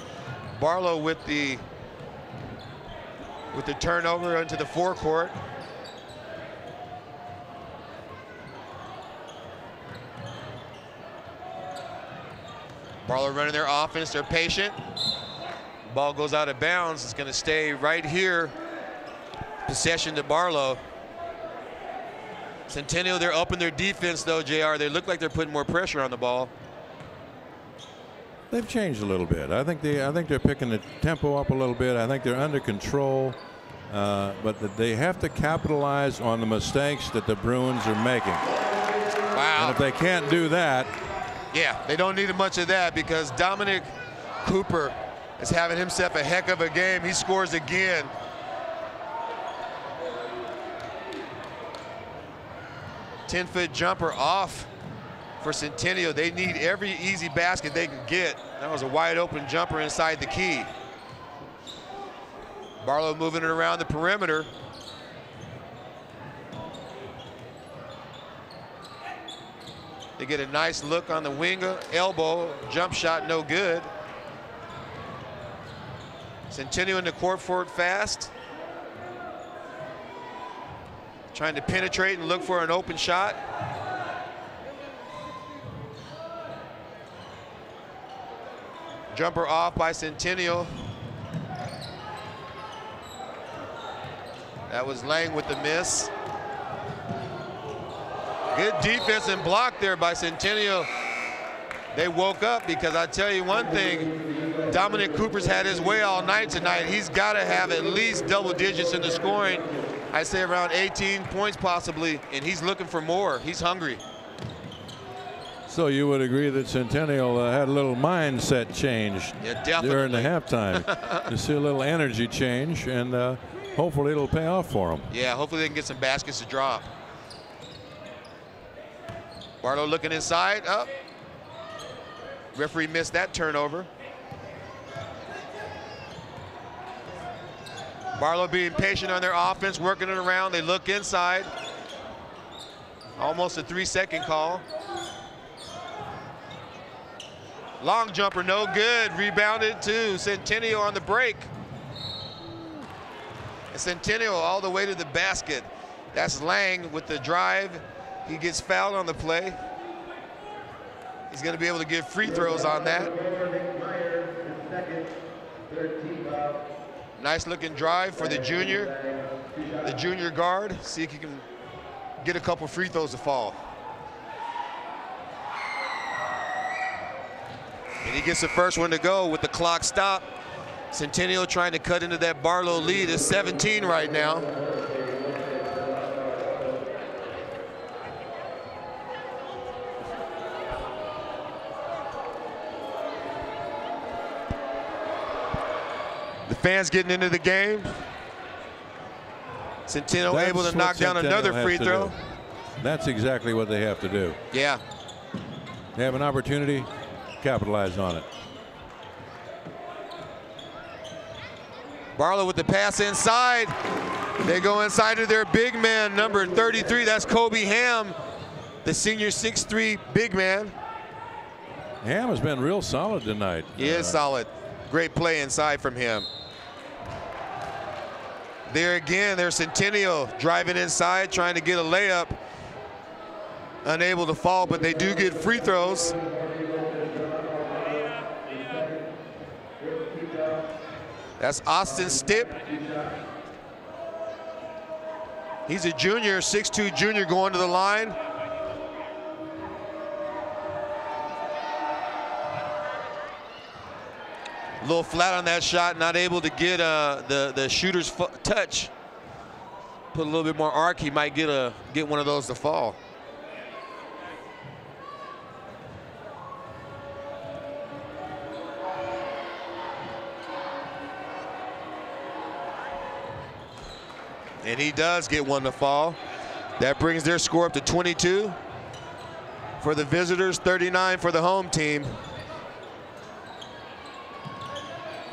Barlow with the turnover into the forecourt. Barlow running their offense. They're patient. Ball goes out of bounds. It's going to stay right here. Possession to Barlow. Centennial, they're upping their defense, though, JR. They look like they're putting more pressure on the ball. They've changed a little bit. I think they're picking the tempo up a little bit. I think they're under control. But they have to capitalize on the mistakes that the Bruins are making. Wow. And if they can't do that. Yeah, they don't need much of that, because Dominic Cooper is having himself a heck of a game. He scores again. Ten-foot jumper off for Centennial. They need every easy basket they can get. That was a wide open jumper inside the key. Barlow moving it around the perimeter. They get a nice look on the wing, elbow, jump shot, no good. Centennial in the court for it fast. Trying to penetrate and look for an open shot. Jumper off by Centennial. That was Lang with the miss. Good defense and block there by Centennial. They woke up, because I tell you one thing, Dominic Cooper's had his way all night tonight. He's got to have at least double digits in the scoring. I say around 18 points possibly, and he's looking for more. He's hungry. So you would agree that Centennial had a little mindset change during the halftime. You see a little energy change, and hopefully it'll pay off for them. Yeah, hopefully they can get some baskets to drop. Barlow looking inside, up. Referee missed that turnover. Barlow being patient on their offense, working it around. They look inside. Almost a 3-second call. Long jumper, no good. Rebounded to Centennial on the break. And Centennial all the way to the basket. That's Lang with the drive. He gets fouled on the play. He's going to be able to get free throws on that. Nice looking drive for the junior guard. See if he can get a couple free throws to fall. And he gets the first one to go with the clock stop. Centennial trying to cut into that Barlow lead. It's 17 right now. The fans getting into the game. Centennial able to knock down another free throw. That's exactly what they have to do. Yeah. They have an opportunity, capitalize on it. Barlow with the pass inside. They go inside to their big man, number 33. That's Kobe Ham, the senior 6'3" big man. Ham has been real solid tonight. He is solid. Great play inside from him. There again, there's Centennial driving inside, trying to get a layup. Unable to fall, but they do get free throws. That's Austin Stipp. He's a junior, 6'2" junior going to the line. A little flat on that shot, not able to get the shooter's touch. Put a little bit more arc, he might get one of those to fall. And he does get one to fall. That brings their score up to 22 for the visitors, 39 for the home team.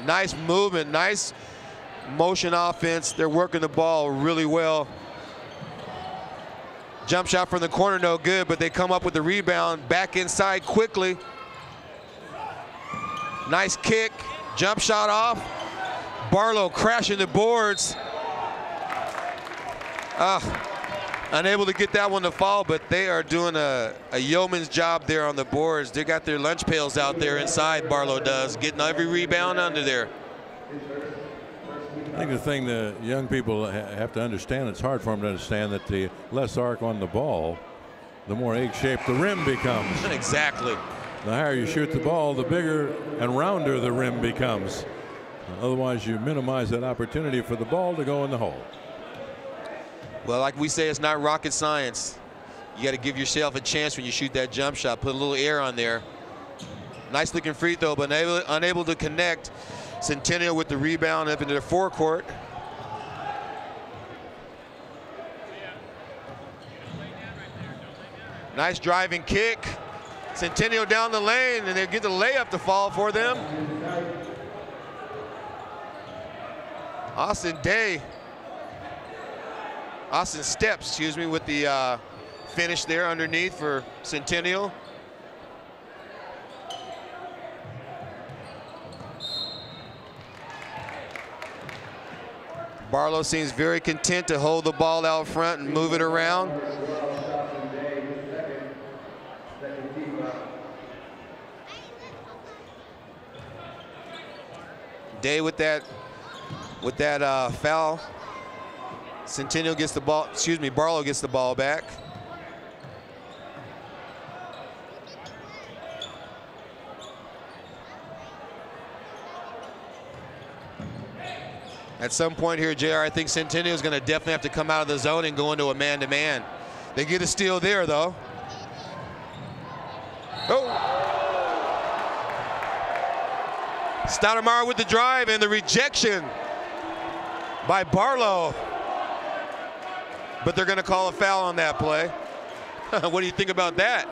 Nice movement, nice motion offense. They're working the ball really well. Jump shot from the corner, no good, but they come up with the rebound back inside quickly. Nice kick, jump shot off. Barlow crashing the boards. Unable to get that one to fall, but they are doing a yeoman's job there on the boards. They got their lunch pails out there inside, Barlow does, getting every rebound under there. I think the thing the young people have to understand, it's hard for them to understand that the less arc on the ball, the more egg-shaped the rim becomes. Exactly. The higher you shoot the ball, the bigger and rounder the rim becomes. Otherwise, you minimize that opportunity for the ball to go in the hole. Well, like we say, it's not rocket science. You got to give yourself a chance when you shoot that jump shot. Put a little air on there. Nice looking free throw, but unable to connect. Centennial with the rebound up into the forecourt. Nice driving kick. Centennial down the lane, and they get the layup to fall for them. Austin Steps, excuse me, with the finish there underneath for Centennial. Barlow seems very content to hold the ball out front and move it around. Day with that foul. Centennial gets the ball, excuse me, Barlow gets the ball back. At some point here, JR, I think Centennial is going to definitely have to come out of the zone and go into a man-to-man. They get a steal there, though. Oh! Stoudemire with the drive and the rejection by Barlow. But they're going to call a foul on that play. What do you think about that?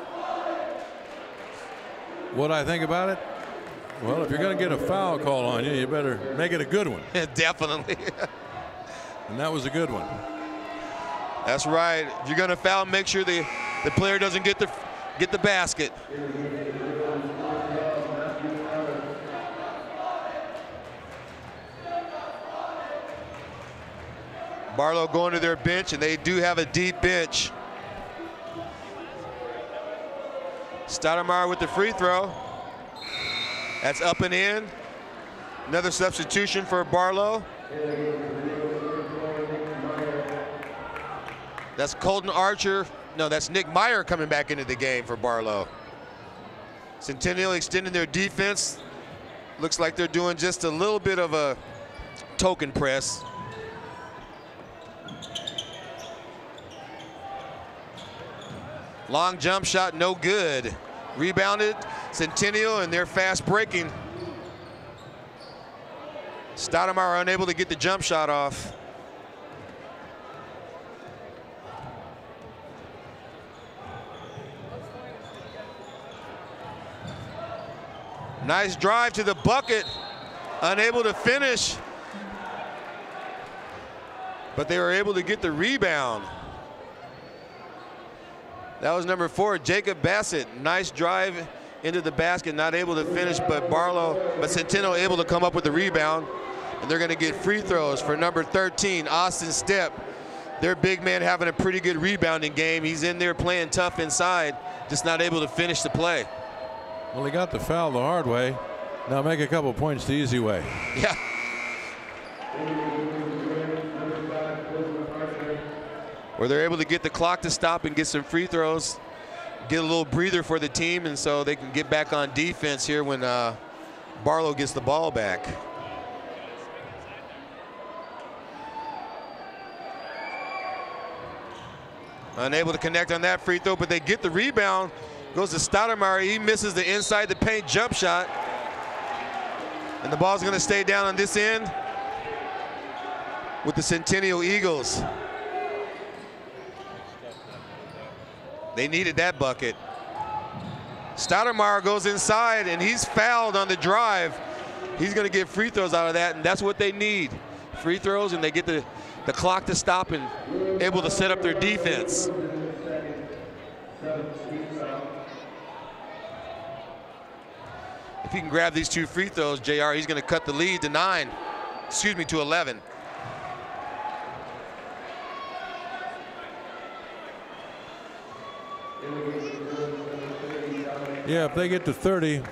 What I think about it? Well, if you're going to get a foul call on you, you better make it a good one. Definitely. And that was a good one. That's right. If you're going to foul, make sure the player doesn't get the basket. Barlow going to their bench, and they do have a deep bench. Stoudemire with the free throw. That's up and in. Another substitution for Barlow. That's Colton Archer. No, that's Nick Meyer coming back into the game for Barlow. Centennial extending their defense. Looks like they're doing just a little bit of a token press. Long jump shot, no good. Rebounded, Centennial, and they're fast breaking. Stoudemire unable to get the jump shot off. Nice drive to the bucket, unable to finish. But they were able to get the rebound. That was number 4, Jacob Bassett. Nice drive into the basket, not able to finish, but Centennial able to come up with the rebound. And they're gonna get free throws for number 13, Austin Stepp. Their big man having a pretty good rebounding game. He's in there playing tough inside, just not able to finish the play. Well, he got the foul the hard way. Now make a couple points the easy way. Yeah. Where they're able to get the clock to stop and get some free throws, get a little breather for the team, and so they can get back on defense here when Barlow gets the ball back. Unable to connect on that free throw, but they get the rebound. Goes to Stoudemire. He misses the inside the paint jump shot. And the ball's going to stay down on this end with the Centennial Eagles. They needed that bucket. Stoudemire goes inside, and he's fouled on the drive. He's going to get free throws out of that, and that's what they need. Free throws, and they get the clock to stop and able to set up their defense. If he can grab these 2 free throws, JR, he's going to cut the lead to 11. Yeah, if they get to 30,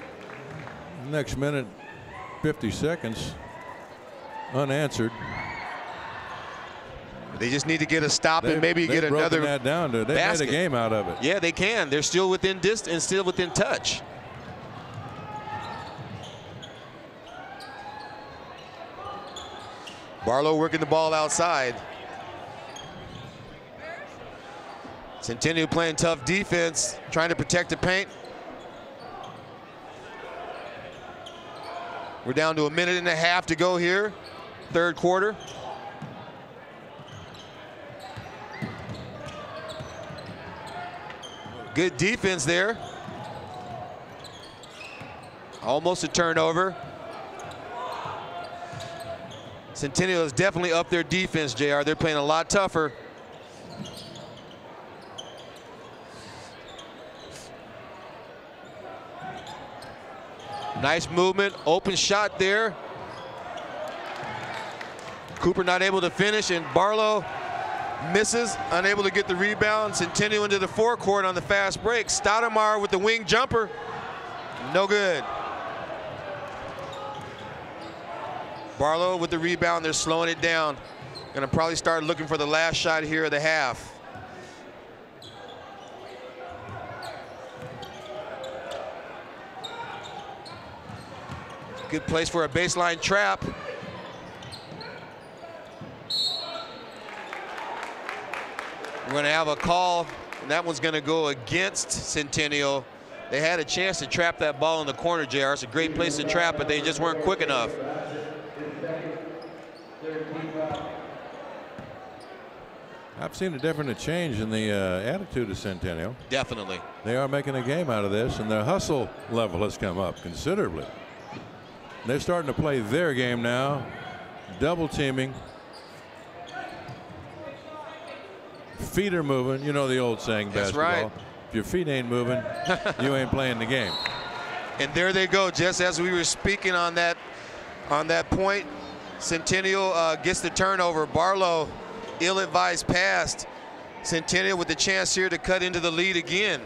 next minute, 50 seconds, unanswered. They just need to get a stop and maybe get another. That down to, they made a game out of it. Yeah, they can. They're still within distance, still within touch. Barlow working the ball outside. Centennial playing tough defense, trying to protect the paint. We're down to 1.5 minutes to go here, third quarter. Good defense there. Almost a turnover. Centennial has definitely upped their defense, JR. They're playing a lot tougher. Nice movement, open shot there. Cooper not able to finish, and Barlow misses, unable to get the rebound. Centennial into the forecourt on the fast break. Stoudemire with the wing jumper, no good. Barlow with the rebound, they're slowing it down. Gonna probably start looking for the last shot here of the half. Good place for a baseline trap. We're gonna have a call, and that one's gonna go against Centennial. They had a chance to trap that ball in the corner, JR. It's a great place to trap, but they just weren't quick enough. I've seen a change in the attitude of Centennial. Definitely. They are making a game out of this, and their hustle level has come up considerably. They're starting to play their game now, double teaming. Feet are moving. You know the old saying, That's basketball. right. If your feet ain't moving, you ain't playing the game. And there they go, just as we were speaking on that point. Centennial gets the turnover. Barlow ill-advised pass. Centennial with the chance here to cut into the lead again.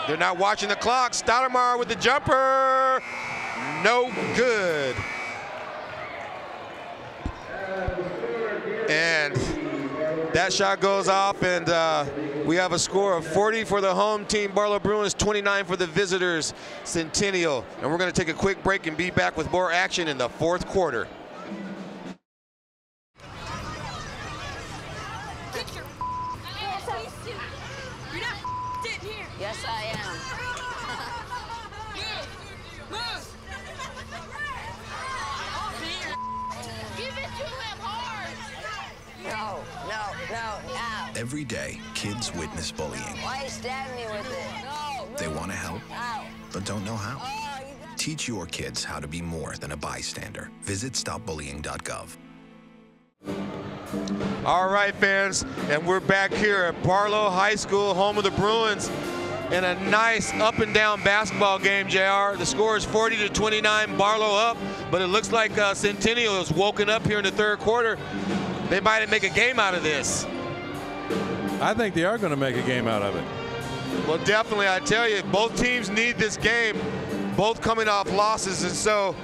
They're not watching the clock. Stoudemire with the jumper. No good. And that shot goes off, and we have a score of 40 for the home team, Barlow Bruins, 29 for the visitors, Centennial. And we're going to take a quick break and be back with more action in the fourth quarter. Yes, I am. Give it to him hard. No. Every day, kids witness bullying. Why you stabbing me with it? No. They want to help, Ow. but don't know how. Teach your kids how to be more than a bystander. Visit stopbullying.gov. All right, fans, and we're back here at Barlow High School, home of the Bruins, in a nice up-and-down basketball game, JR. The score is 40-29, Barlow up, but it looks like Centennial is woken up here in the third quarter. They might make a game out of this. I think they are going to make a game out of it. Well, definitely, I tell you, both teams need this game, both coming off losses, and so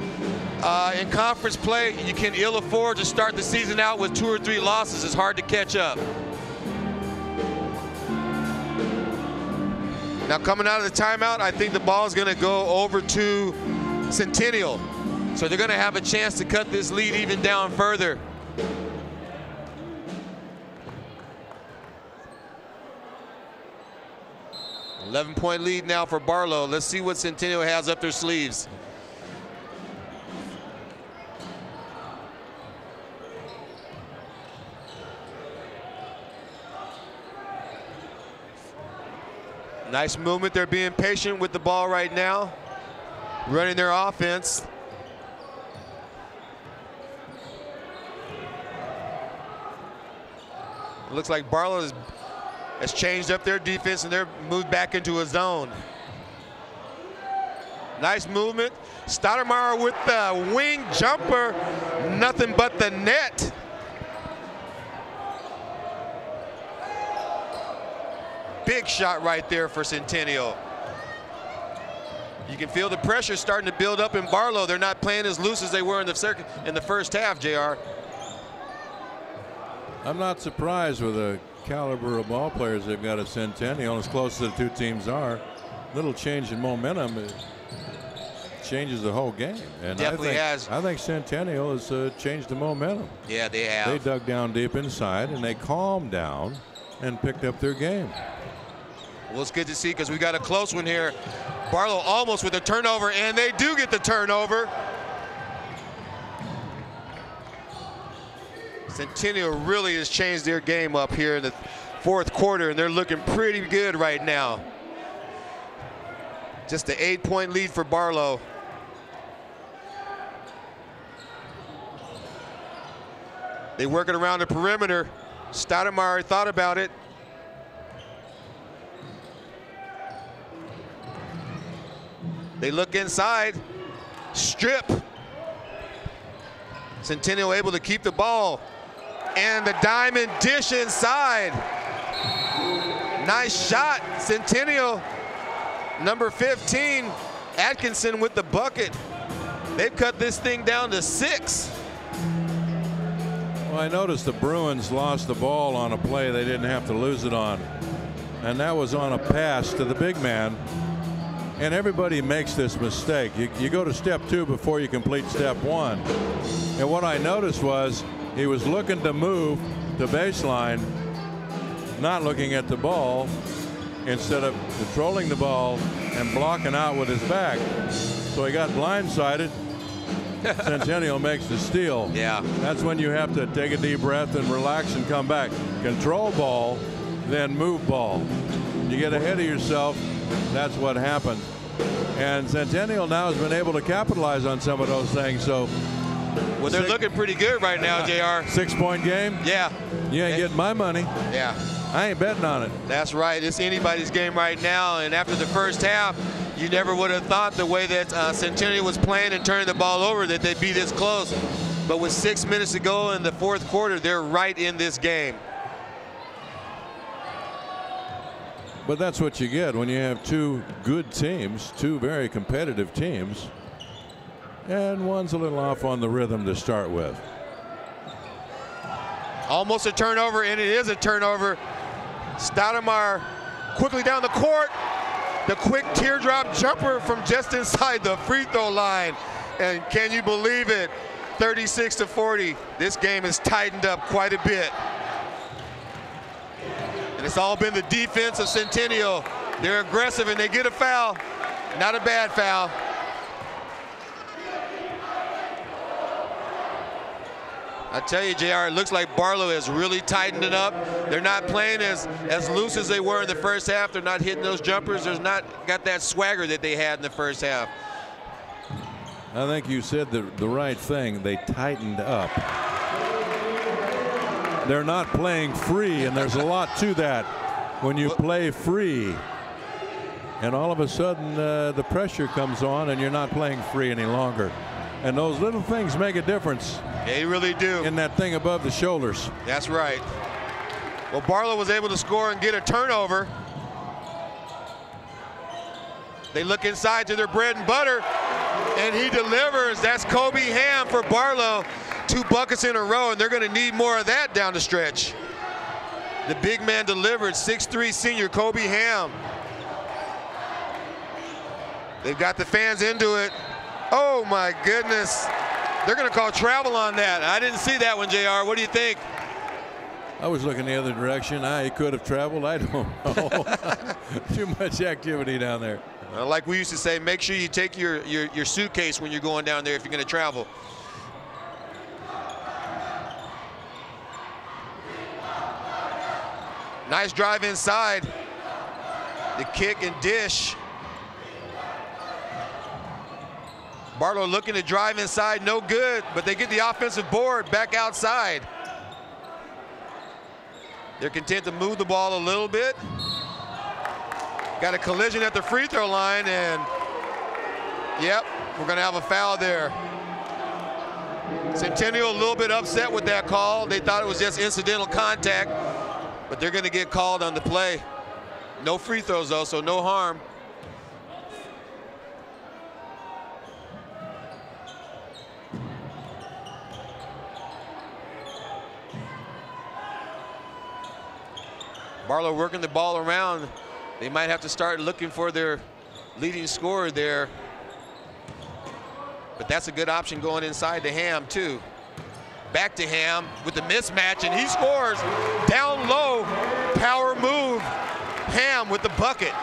in conference play, you can ill afford to start the season out with 2 or 3 losses. It's hard to catch up. Now, coming out of the timeout, I think the ball is going to go over to Centennial. So they're going to have a chance to cut this lead even down further. $11-point lead now for Barlow. Let's see what Centennial has up their sleeves. Nice movement. They're being patient with the ball right now, running their offense. It looks like Barlow has changed up their defense and they're moved back into a zone. Nice movement. Stoudemire with the wing jumper. Nothing but the net. Big shot right there for Centennial. You can feel the pressure starting to build up in Barlow. They're not playing as loose as they were in the first half, JR. I'm not surprised with the caliber of ball players they've got at Centennial, as close as the two teams are. Little change in momentum, it changes the whole game. And Definitely has. I think Centennial has changed the momentum. Yeah, they have. They dug down deep inside and they calmed down and picked up their game. Well, it's good to see because we got a close one here. Barlow almost with a turnover, and they do get the turnover. Centennial really has changed their game up here in the fourth quarter, and they're looking pretty good right now. Just an 8-point lead for Barlow. They work it around the perimeter. Stoudemire thought about it. They look inside, strip. Centennial able to keep the ball. And the diamond dish inside. Nice shot, Centennial. Number 15, Atkinson with the bucket. They've cut this thing down to 6. Well, I noticed the Bruins lost the ball on a play they didn't have to lose it on. And that was on a pass to the big man. And everybody makes this mistake. You go to step 2 before you complete step 1. And what I noticed was he was looking to move to baseline, not looking at the ball, instead of controlling the ball and blocking out with his back. So he got blindsided. Centennial makes the steal. Yeah. That's when you have to take a deep breath and relax and come back. Control ball, then move ball. You get ahead of yourself, that's what happens. And Centennial now has been able to capitalize on some of those things. So, well, they're looking pretty good right now, JR. 6-point game? Yeah. You ain't getting my money. Yeah. I ain't betting on it. That's right. It's anybody's game right now. And after the first half, You never would have thought the way that Centennial was playing and turning the ball over that they'd be this close. But with 6 minutes to go in the fourth quarter, they're right in this game. But that's what you get when you have two good teams, two very competitive teams, and one's a little off on the rhythm to start with. Almost a turnover, and it is a turnover. Stoudemire quickly down the court. The quick teardrop jumper from just inside the free throw line. And can you believe it? 36-40. This game is tightened up quite a bit. And it's all been the defense of Centennial. They're aggressive and they get a foul. Not a bad foul. I tell you, JR, it looks like Barlow has really tightened it up. They're not playing as loose as they were in the first half. They're not hitting those jumpers. There's not got that swagger that they had in the first half. I think you said the right thing. They tightened up. They're not playing free, and there's a lot to that when you play free. And all of a sudden, the pressure comes on, and you're not playing free any longer. And those little things make a difference. They really do. In that thing above the shoulders. That's right. Well, Barlow was able to score and get a turnover. They look inside to their bread and butter, and he delivers. That's Kobe Ham for Barlow. 2 buckets in a row, and they're going to need more of that down the stretch. The big man delivered, 6'3" senior Kobe Ham. They've got the fans into it. Oh my goodness. They're going to call travel on that. I didn't see that one, JR. What do you think? I was looking the other direction. I could have traveled. I don't know. Too much activity down there. Like we used to say, make sure you take your suitcase when you're going down there if you're going to travel. Nice drive inside. The kick and dish. Barlow looking to drive inside, no good, but they get the offensive board back outside. They're content to move the ball a little bit. Got a collision at the free throw line, and yep, we're gonna have a foul there. Centennial a little bit upset with that call. They thought it was just incidental contact, but they're gonna get called on the play. No free throws though, so no harm. Barlow working the ball around. They might have to start looking for their leading scorer there. But that's a good option going inside to Ham too. Back to Ham with the mismatch, and he scores. Down low, power move. Ham with the bucket.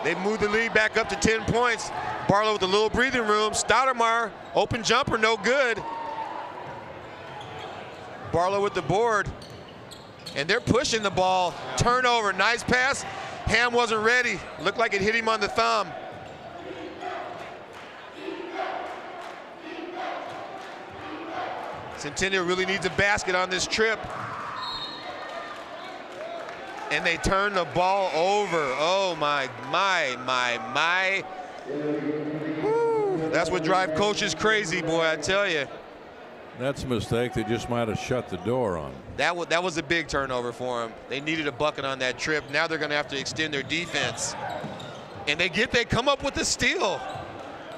They moved the lead back up to 10 points. Barlow with a little breathing room. Stoudemire, open jumper, no good. Barlow with the board. And they're pushing the ball. Turnover, nice pass. Ham wasn't ready. Looked like it hit him on the thumb. Centennial really needs a basket on this trip. And they turn the ball over. Oh my. Woo. That's what drive coaches crazy, boy, I tell you. That's a mistake. They just might have shut the door on. That was a big turnover for them. They needed a bucket on that trip. Now they're going to have to extend their defense. And they come up with a steal.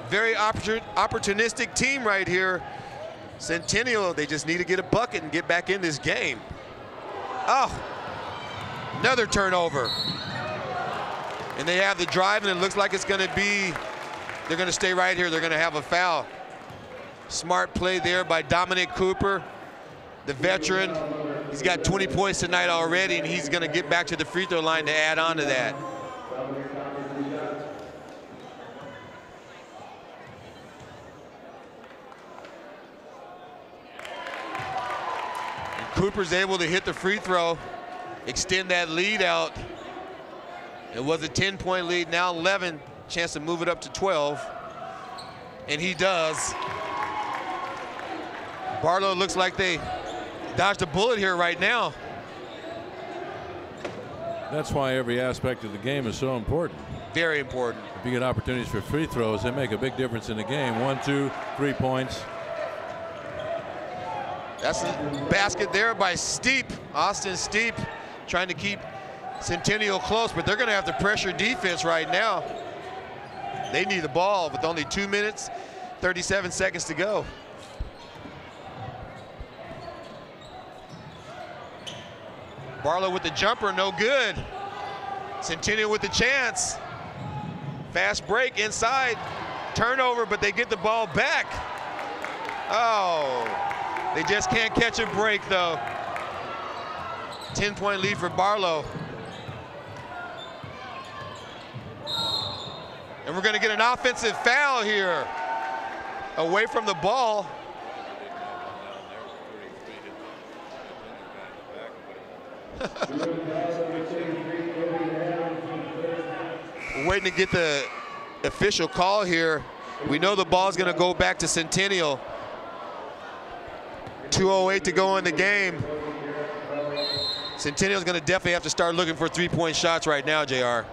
Very opportunistic team right here. Centennial, they just need to get a bucket and get back in this game. Oh, another turnover. And they have the drive, and it looks like it's going to be, they're going to stay right here. They're going to have a foul. Smart play there by Dominic Cooper, the veteran. He's got 20 points tonight already, and he's going to get back to the free throw line to add on to that. And Cooper's able to hit the free throw, extend that lead out. It was a 10-point lead, now 11. Chance to move it up to 12. And he does. Barlow looks like they dodged a bullet here right now. That's why every aspect of the game is so important. Very important. If you get opportunities for free throws, they make a big difference in the game. 1, 2, 3 points. That's a basket there by Steep, Austin Steep, trying to keep Centennial close, but they're going to have to pressure defense right now. They need the ball with only 2 minutes, 37 seconds to go. Barlow with the jumper, no good. Centennial with the chance. Fast break inside, turnover, but they get the ball back. Oh, they just can't catch a break though. 10-point lead for Barlow. And we're gonna get an offensive foul here. Away from the ball. We're waiting to get the official call here. We know the ball is going to go back to Centennial. 2:08 to go in the game. Centennial's going to definitely have to start looking for three-point shots right now, JR.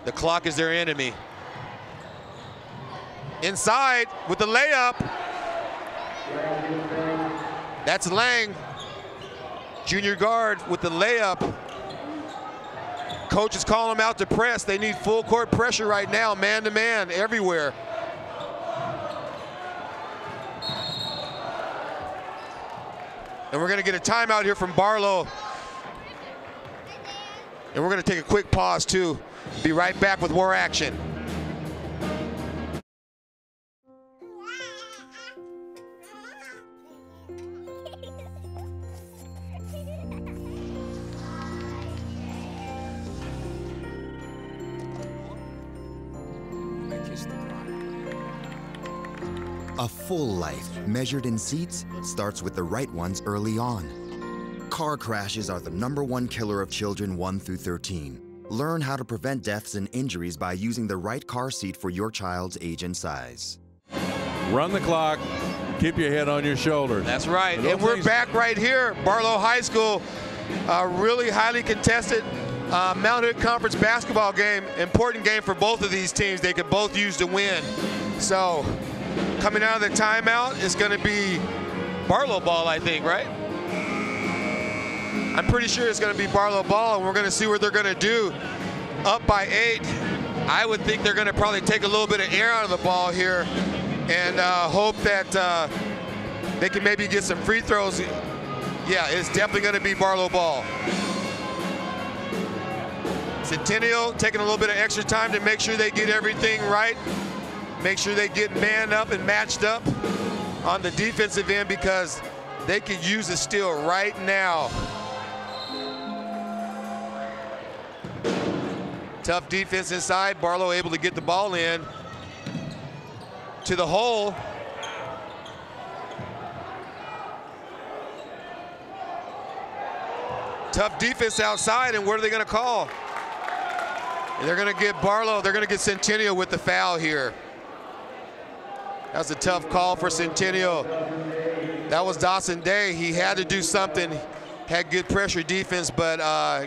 The clock is their enemy. Inside with the layup. That's Lang. Junior guard with the layup. Coach is calling them out to press. They need full court pressure right now, man to man, everywhere. And we're gonna get a timeout here from Barlow. And we're gonna take a quick pause too. Be right back with more action. A full life, measured in seats, starts with the right ones early on. Car crashes are the #1 killer of children 1 through 13. Learn how to prevent deaths and injuries by using the right car seat for your child's age and size. Run the clock. Keep your head on your shoulders. That's right. And we're back right here. Barlow High School, really highly contested Mount Hood Conference basketball game. Important game for both of these teams. They could both use to win. So, coming out of the timeout is going to be Barlow ball, I think, right? I'm pretty sure it's going to be Barlow ball, and we're going to see what they're going to do. Up by 8. I would think they're going to probably take a little bit of air out of the ball here and hope that they can maybe get some free throws. Yeah, it's definitely going to be Barlow ball. Centennial taking a little bit of extra time to make sure they get everything right. Make sure they get manned up and matched up on the defensive end because they could use a steal right now. Tough defense inside. Barlow able to get the ball in to the hole. Tough defense outside, and what are they going to call? They're going to get Barlow, they're going to get Centennial with the foul here. That's a tough call for Centennial. That was Dawson Day. He had to do something, had good pressure defense, but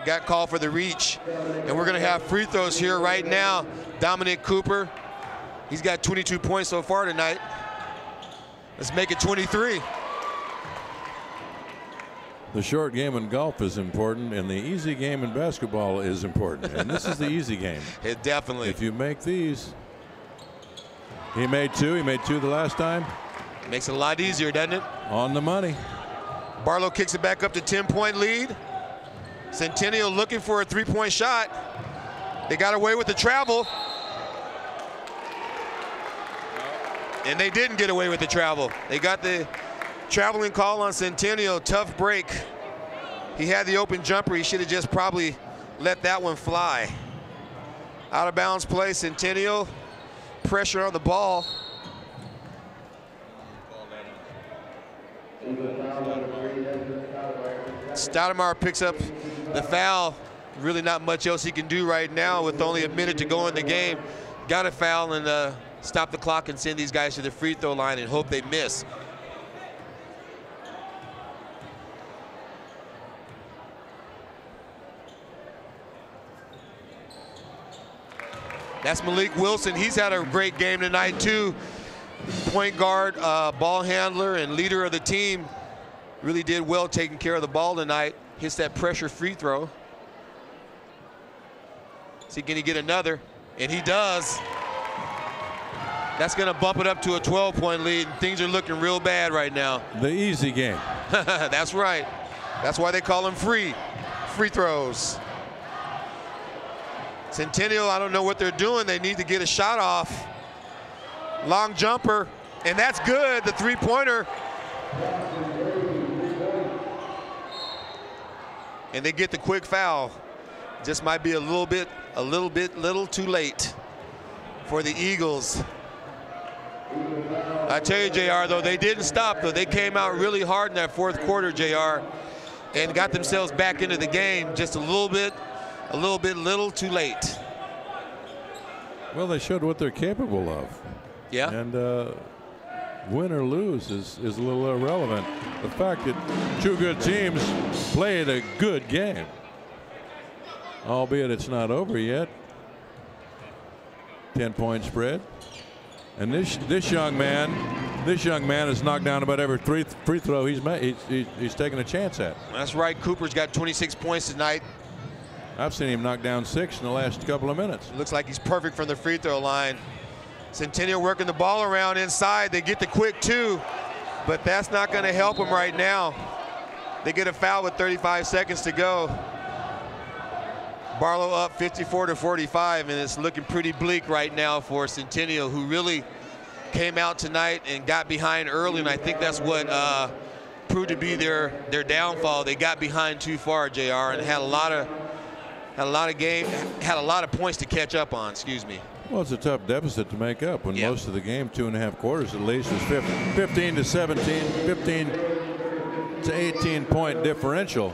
got called for the reach. And we're going to have free throws here right now. Dominic Cooper, he's got 22 points so far tonight. Let's make it 23. The short game in golf is important, and the easy game in basketball is important. And this is the easy game. It definitely. If you make these. He made 2. He made 2 the last time. Makes it a lot easier, doesn't it? On the money. Barlow kicks it back up to 10-point lead. Centennial looking for a three-point shot. They got away with the travel. And they didn't get away with the travel. They got the traveling call on Centennial. Tough break. He had the open jumper. He should have just probably let that one fly. Out of bounds play, Centennial. Pressure on the ball. Stoudemire picks up the foul. Really not much else he can do right now with only a minute to go in the game. Got a foul and stop the clock and send these guys to the free throw line and hope they miss. That's Malik Wilson. He's had a great game tonight too. Point guard, ball handler, and leader of the team. Really did well taking care of the ball tonight. Hits that pressure free throw. See, can he get another? And he does. That's going to bump it up to a 12-point lead. And things are looking real bad right now. The easy game. That's right. That's why they call them free throws. Centennial, I don't know what they're doing. They need to get a shot off. Long jumper, and that's good, the three-pointer. And they get the quick foul. Just might be a little too late for the Eagles. I tell you, JR, though, they didn't stop, though. They came out really hard in that fourth quarter, JR, and got themselves back into the game just a little too late. Well, they showed what they're capable of. Yeah. And win or lose is a little irrelevant. The fact that two good teams played a good game, albeit it's not over yet. 10-point spread. And this young man has knocked down about every free throw he's taken a chance at. That's right. Cooper's got 26 points tonight. I've seen him knock down 6 in the last couple of minutes. Looks like he's perfect from the free throw line. Centennial working the ball around inside. They get the quick two, but that's not going to help them right now. They get a foul with 35 seconds to go. Barlow up 54-45, and it's looking pretty bleak right now for Centennial, who really came out tonight and got behind early, and I think that's what proved to be their downfall. They got behind too far, JR, and had a lot of points to catch up on. Excuse me. Well, it's a tough deficit to make up when most of the game, 2.5 quarters at least, was 15 to 17, 15 to 18-point differential.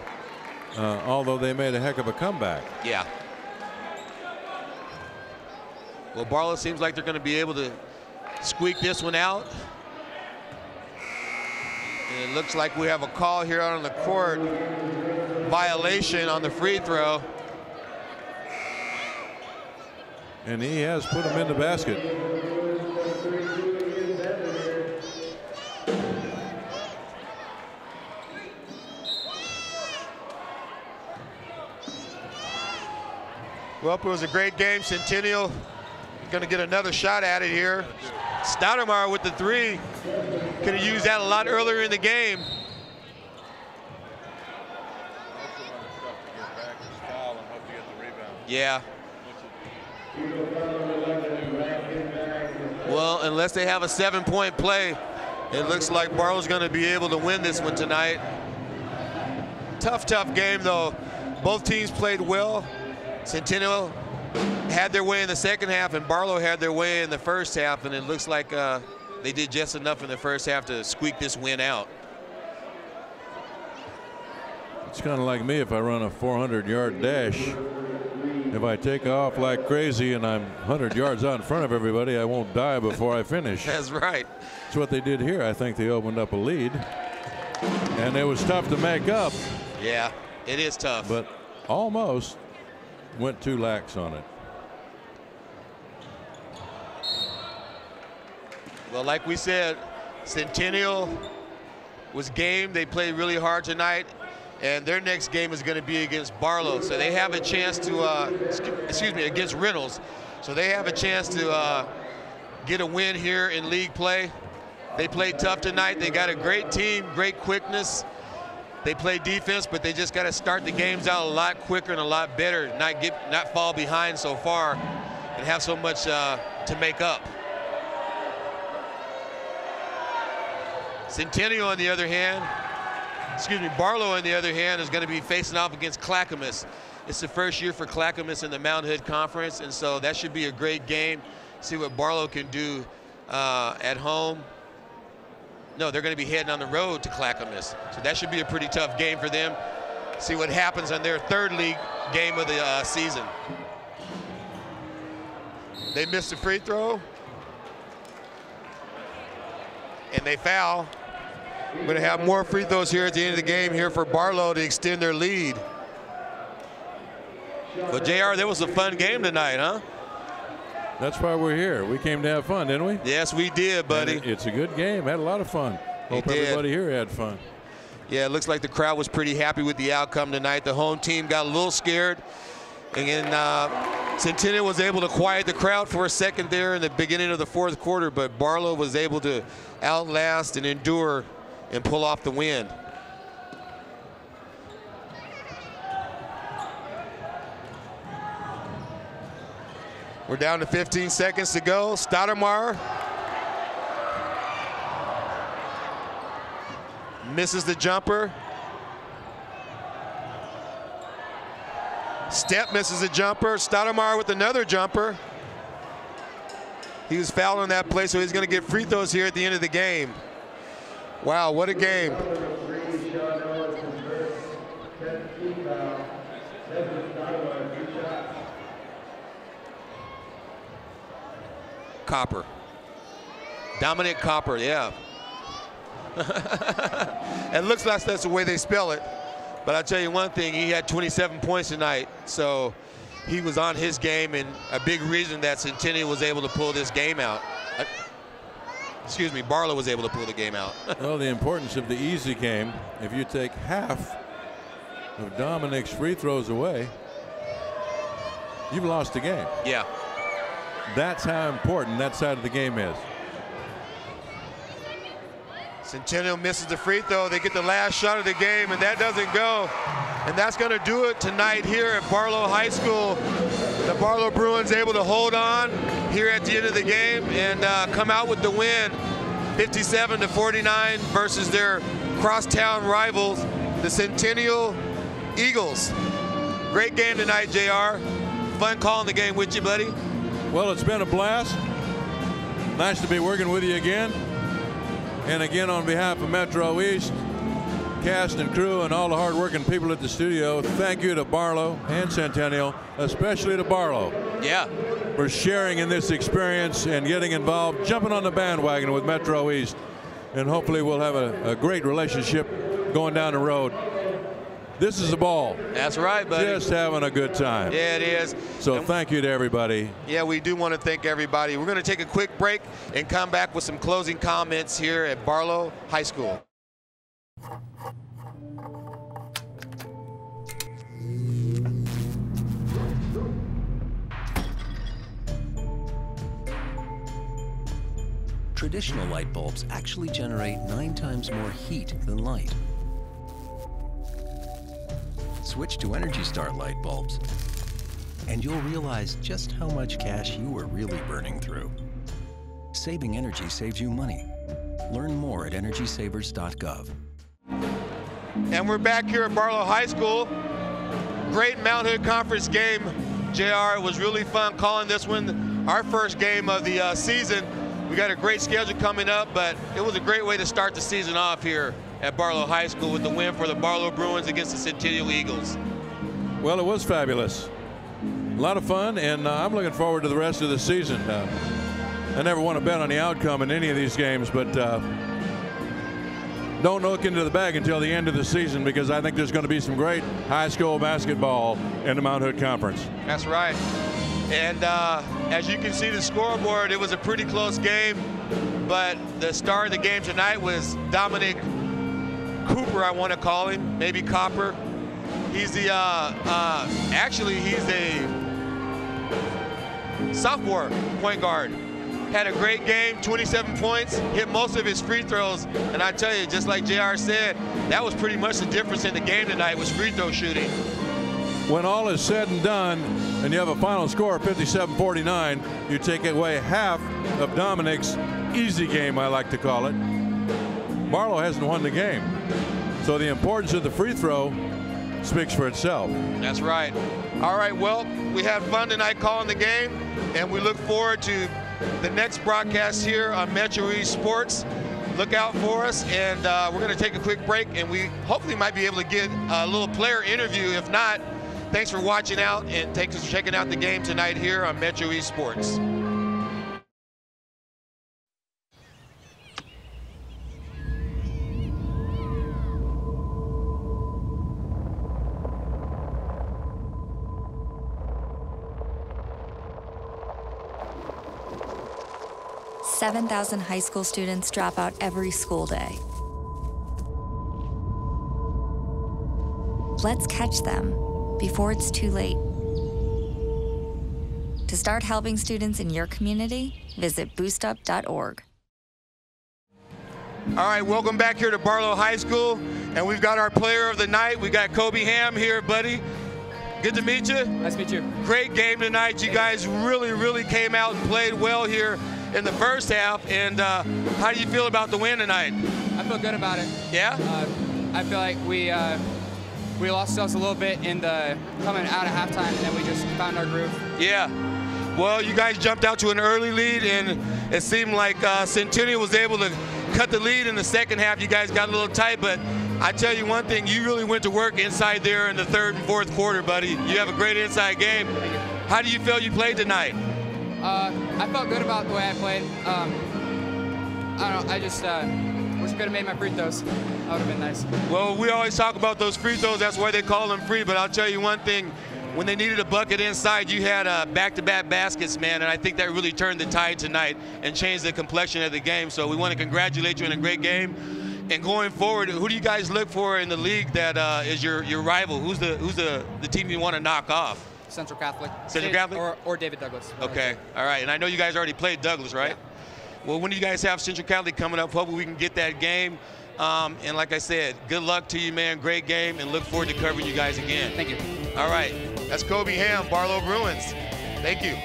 Although they made a heck of a comeback. Yeah. Well, Barlow seems like they're going to be able to squeak this one out. And it looks like we have a call here out on the court. Violation on the free throw. And he has put him in the basket. Well, it was a great game. Centennial going to get another shot at it here. Stoudemire with the three. Could have used that a lot earlier in the game. Yeah. Well, unless they have a 7-point play, it looks like Barlow's going to be able to win this one tonight. Tough game, though. Both teams played well. Centennial had their way in the second half, and Barlow had their way in the first half, and it looks like they did just enough in the first half to squeak this win out. It's kind of like me if I run a 400-yard dash. If I take off like crazy and I'm 100 yards out in front of everybody, I won't die before I finish. That's right. That's what they did here. I think they opened up a lead, and it was tough to make up. Yeah, it is tough. But almost went too lax on it. Well, like we said, Centennial was game. They played really hard tonight, and their next game is going to be against Barlow. So they have a chance to, against Reynolds. So they have a chance to get a win here in league play. They played tough tonight. They got a great team, great quickness. They play defense, but they just got to start the games out a lot quicker and a lot better, not fall behind so far and have so much to make up. Centennial, on the other hand, Barlow, on the other hand, is going to be facing off against Clackamas. It's the first year for Clackamas in the Mount Hood Conference, and so that should be a great game. See what Barlow can do at home. No, they're going to be heading on the road to Clackamas, so that should be a pretty tough game for them. See what happens on their third league game of the season. They missed a free throw, and they foul. We're going to have more free throws here at the end of the game here for Barlow to extend their lead. But JR, that was a fun game tonight, huh? That's why we're here. We came to have fun, didn't we? Yes, we did, buddy. It's a good game. Had a lot of fun. Hope everybody here had fun. Yeah, it looks like the crowd was pretty happy with the outcome tonight. The home team got a little scared. And then Centennial was able to quiet the crowd for a second there in the beginning of the fourth quarter, but Barlow was able to outlast and endure and pull off the win. We're down to 15 seconds to go. Stoudemire misses the jumper. Step misses a jumper. Stoudemire with another jumper. He was fouled on that play, so he's going to get free throws here at the end of the game. Wow, what a game. Copper. Dominic Copper, yeah. It looks like that's the way they spell it. But I'll tell you one thing, he had 27 points tonight, so he was on his game, and a big reason that Centennial was able to pull this game out. Excuse me, Barlow was able to pull the game out. Well, the importance of the easy game, if you take half of Dominic's free throws away, you've lost the game. Yeah. That's how important that side of the game is. Centennial misses the free throw. They get the last shot of the game, and that doesn't go. And that's going to do it tonight here at Barlow High School. The Barlow Bruins able to hold on here at the end of the game and come out with the win, 57-49 versus their crosstown rivals, the Centennial Eagles. Great game tonight, JR. Fun calling the game with you, buddy. Well, it's been a blast. Nice to be working with you again. And again, on behalf of MetroEast, cast and crew, and all the hard-working people at the studio, thank you to Barlow and Centennial, especially to Barlow. Yeah. For sharing in this experience and getting involved, jumping on the bandwagon with MetroEast. And hopefully we'll have a great relationship going down the road. This is the ball. That's right, buddy. Just having a good time. Yeah, it is. So thank you to everybody. Yeah, we do want to thank everybody. We're going to take a quick break and come back with some closing comments here at Barlow High School. Traditional light bulbs actually generate 9 times more heat than light. Switch to Energy Star light bulbs, and you'll realize just how much cash you were really burning through. Saving energy saves you money. Learn more at EnergySavers.gov. And we're back here at Barlow High School. Great Mount Hood Conference game, JR. It was really fun calling this one, our first game of the season. We got a great schedule coming up, but it was a great way to start the season off here at Barlow High School with the win for the Barlow Bruins against the Centennial Eagles. Well, it was fabulous. A lot of fun, and I'm looking forward to the rest of the season. I never want to bet on the outcome in any of these games, but don't look into the bag until the end of the season, because I think there's going to be some great high school basketball in the Mount Hood Conference. That's right. And as you can see the scoreboard, it was a pretty close game, but the star of the game tonight was Dominic Cooper, I want to call him, maybe Copper. He's the, actually he's a sophomore point guard. Had a great game, 27 points, hit most of his free throws, and I tell you, just like JR said, that was pretty much the difference in the game tonight, was free throw shooting. When all is said and done, and you have a final score of 57-49, you take away half of Dominic's easy game, I like to call it. Barlow hasn't won the game. So the importance of the free throw speaks for itself. That's right. All right, well, we had fun tonight calling the game, and we look forward to the next broadcast here on MetroEast Sports. Look out for us, and we're going to take a quick break, and we hopefully might be able to get a little player interview. If not, thanks for watching out and thanks for checking out the game tonight here on MetroEast Sports. 7,000 high school students drop out every school day. Let's catch them before it's too late. To start helping students in your community, visit boostup.org. All right, welcome back here to Barlow High School, and we've got our player of the night. We got Kobe Ham here, buddy. Good to meet you. Nice to meet you. Great game tonight. You guys really came out and played well here in the first half. And how do you feel about the win tonight? I feel good about it. Yeah? I feel like we lost ourselves a little bit in the coming out of halftime, and then we just found our groove. Yeah. Well, you guys jumped out to an early lead, and it seemed like Centennial was able to cut the lead in the second half. You guys got a little tight, but I tell you one thing, you really went to work inside there in the third and fourth quarter, buddy. You have a great inside game. How do you feel you played tonight? I felt good about the way I played. I don't know, I just wish I could have made my free throws. That would have been nice. Well, we always talk about those free throws. That's why they call them free, but I'll tell you one thing. When they needed a bucket inside, you had back-to-back baskets, man, and I think that really turned the tide tonight and changed the complexion of the game. So we want to congratulate you on a great game. And going forward, who do you guys look for in the league that is your rival? Who's the team you want to knock off? Central Catholic. Central Catholic? Or David Douglas. Okay, all right. And I know you guys already played Douglas, right? Yeah. Well, when do you guys have Central Catholic coming up? Hopefully we can get that game. And like I said, good luck to you, man. Great game, and look forward to covering you guys again. Thank you. All right. That's Kobe Ham, Barlow Bruins. Thank you.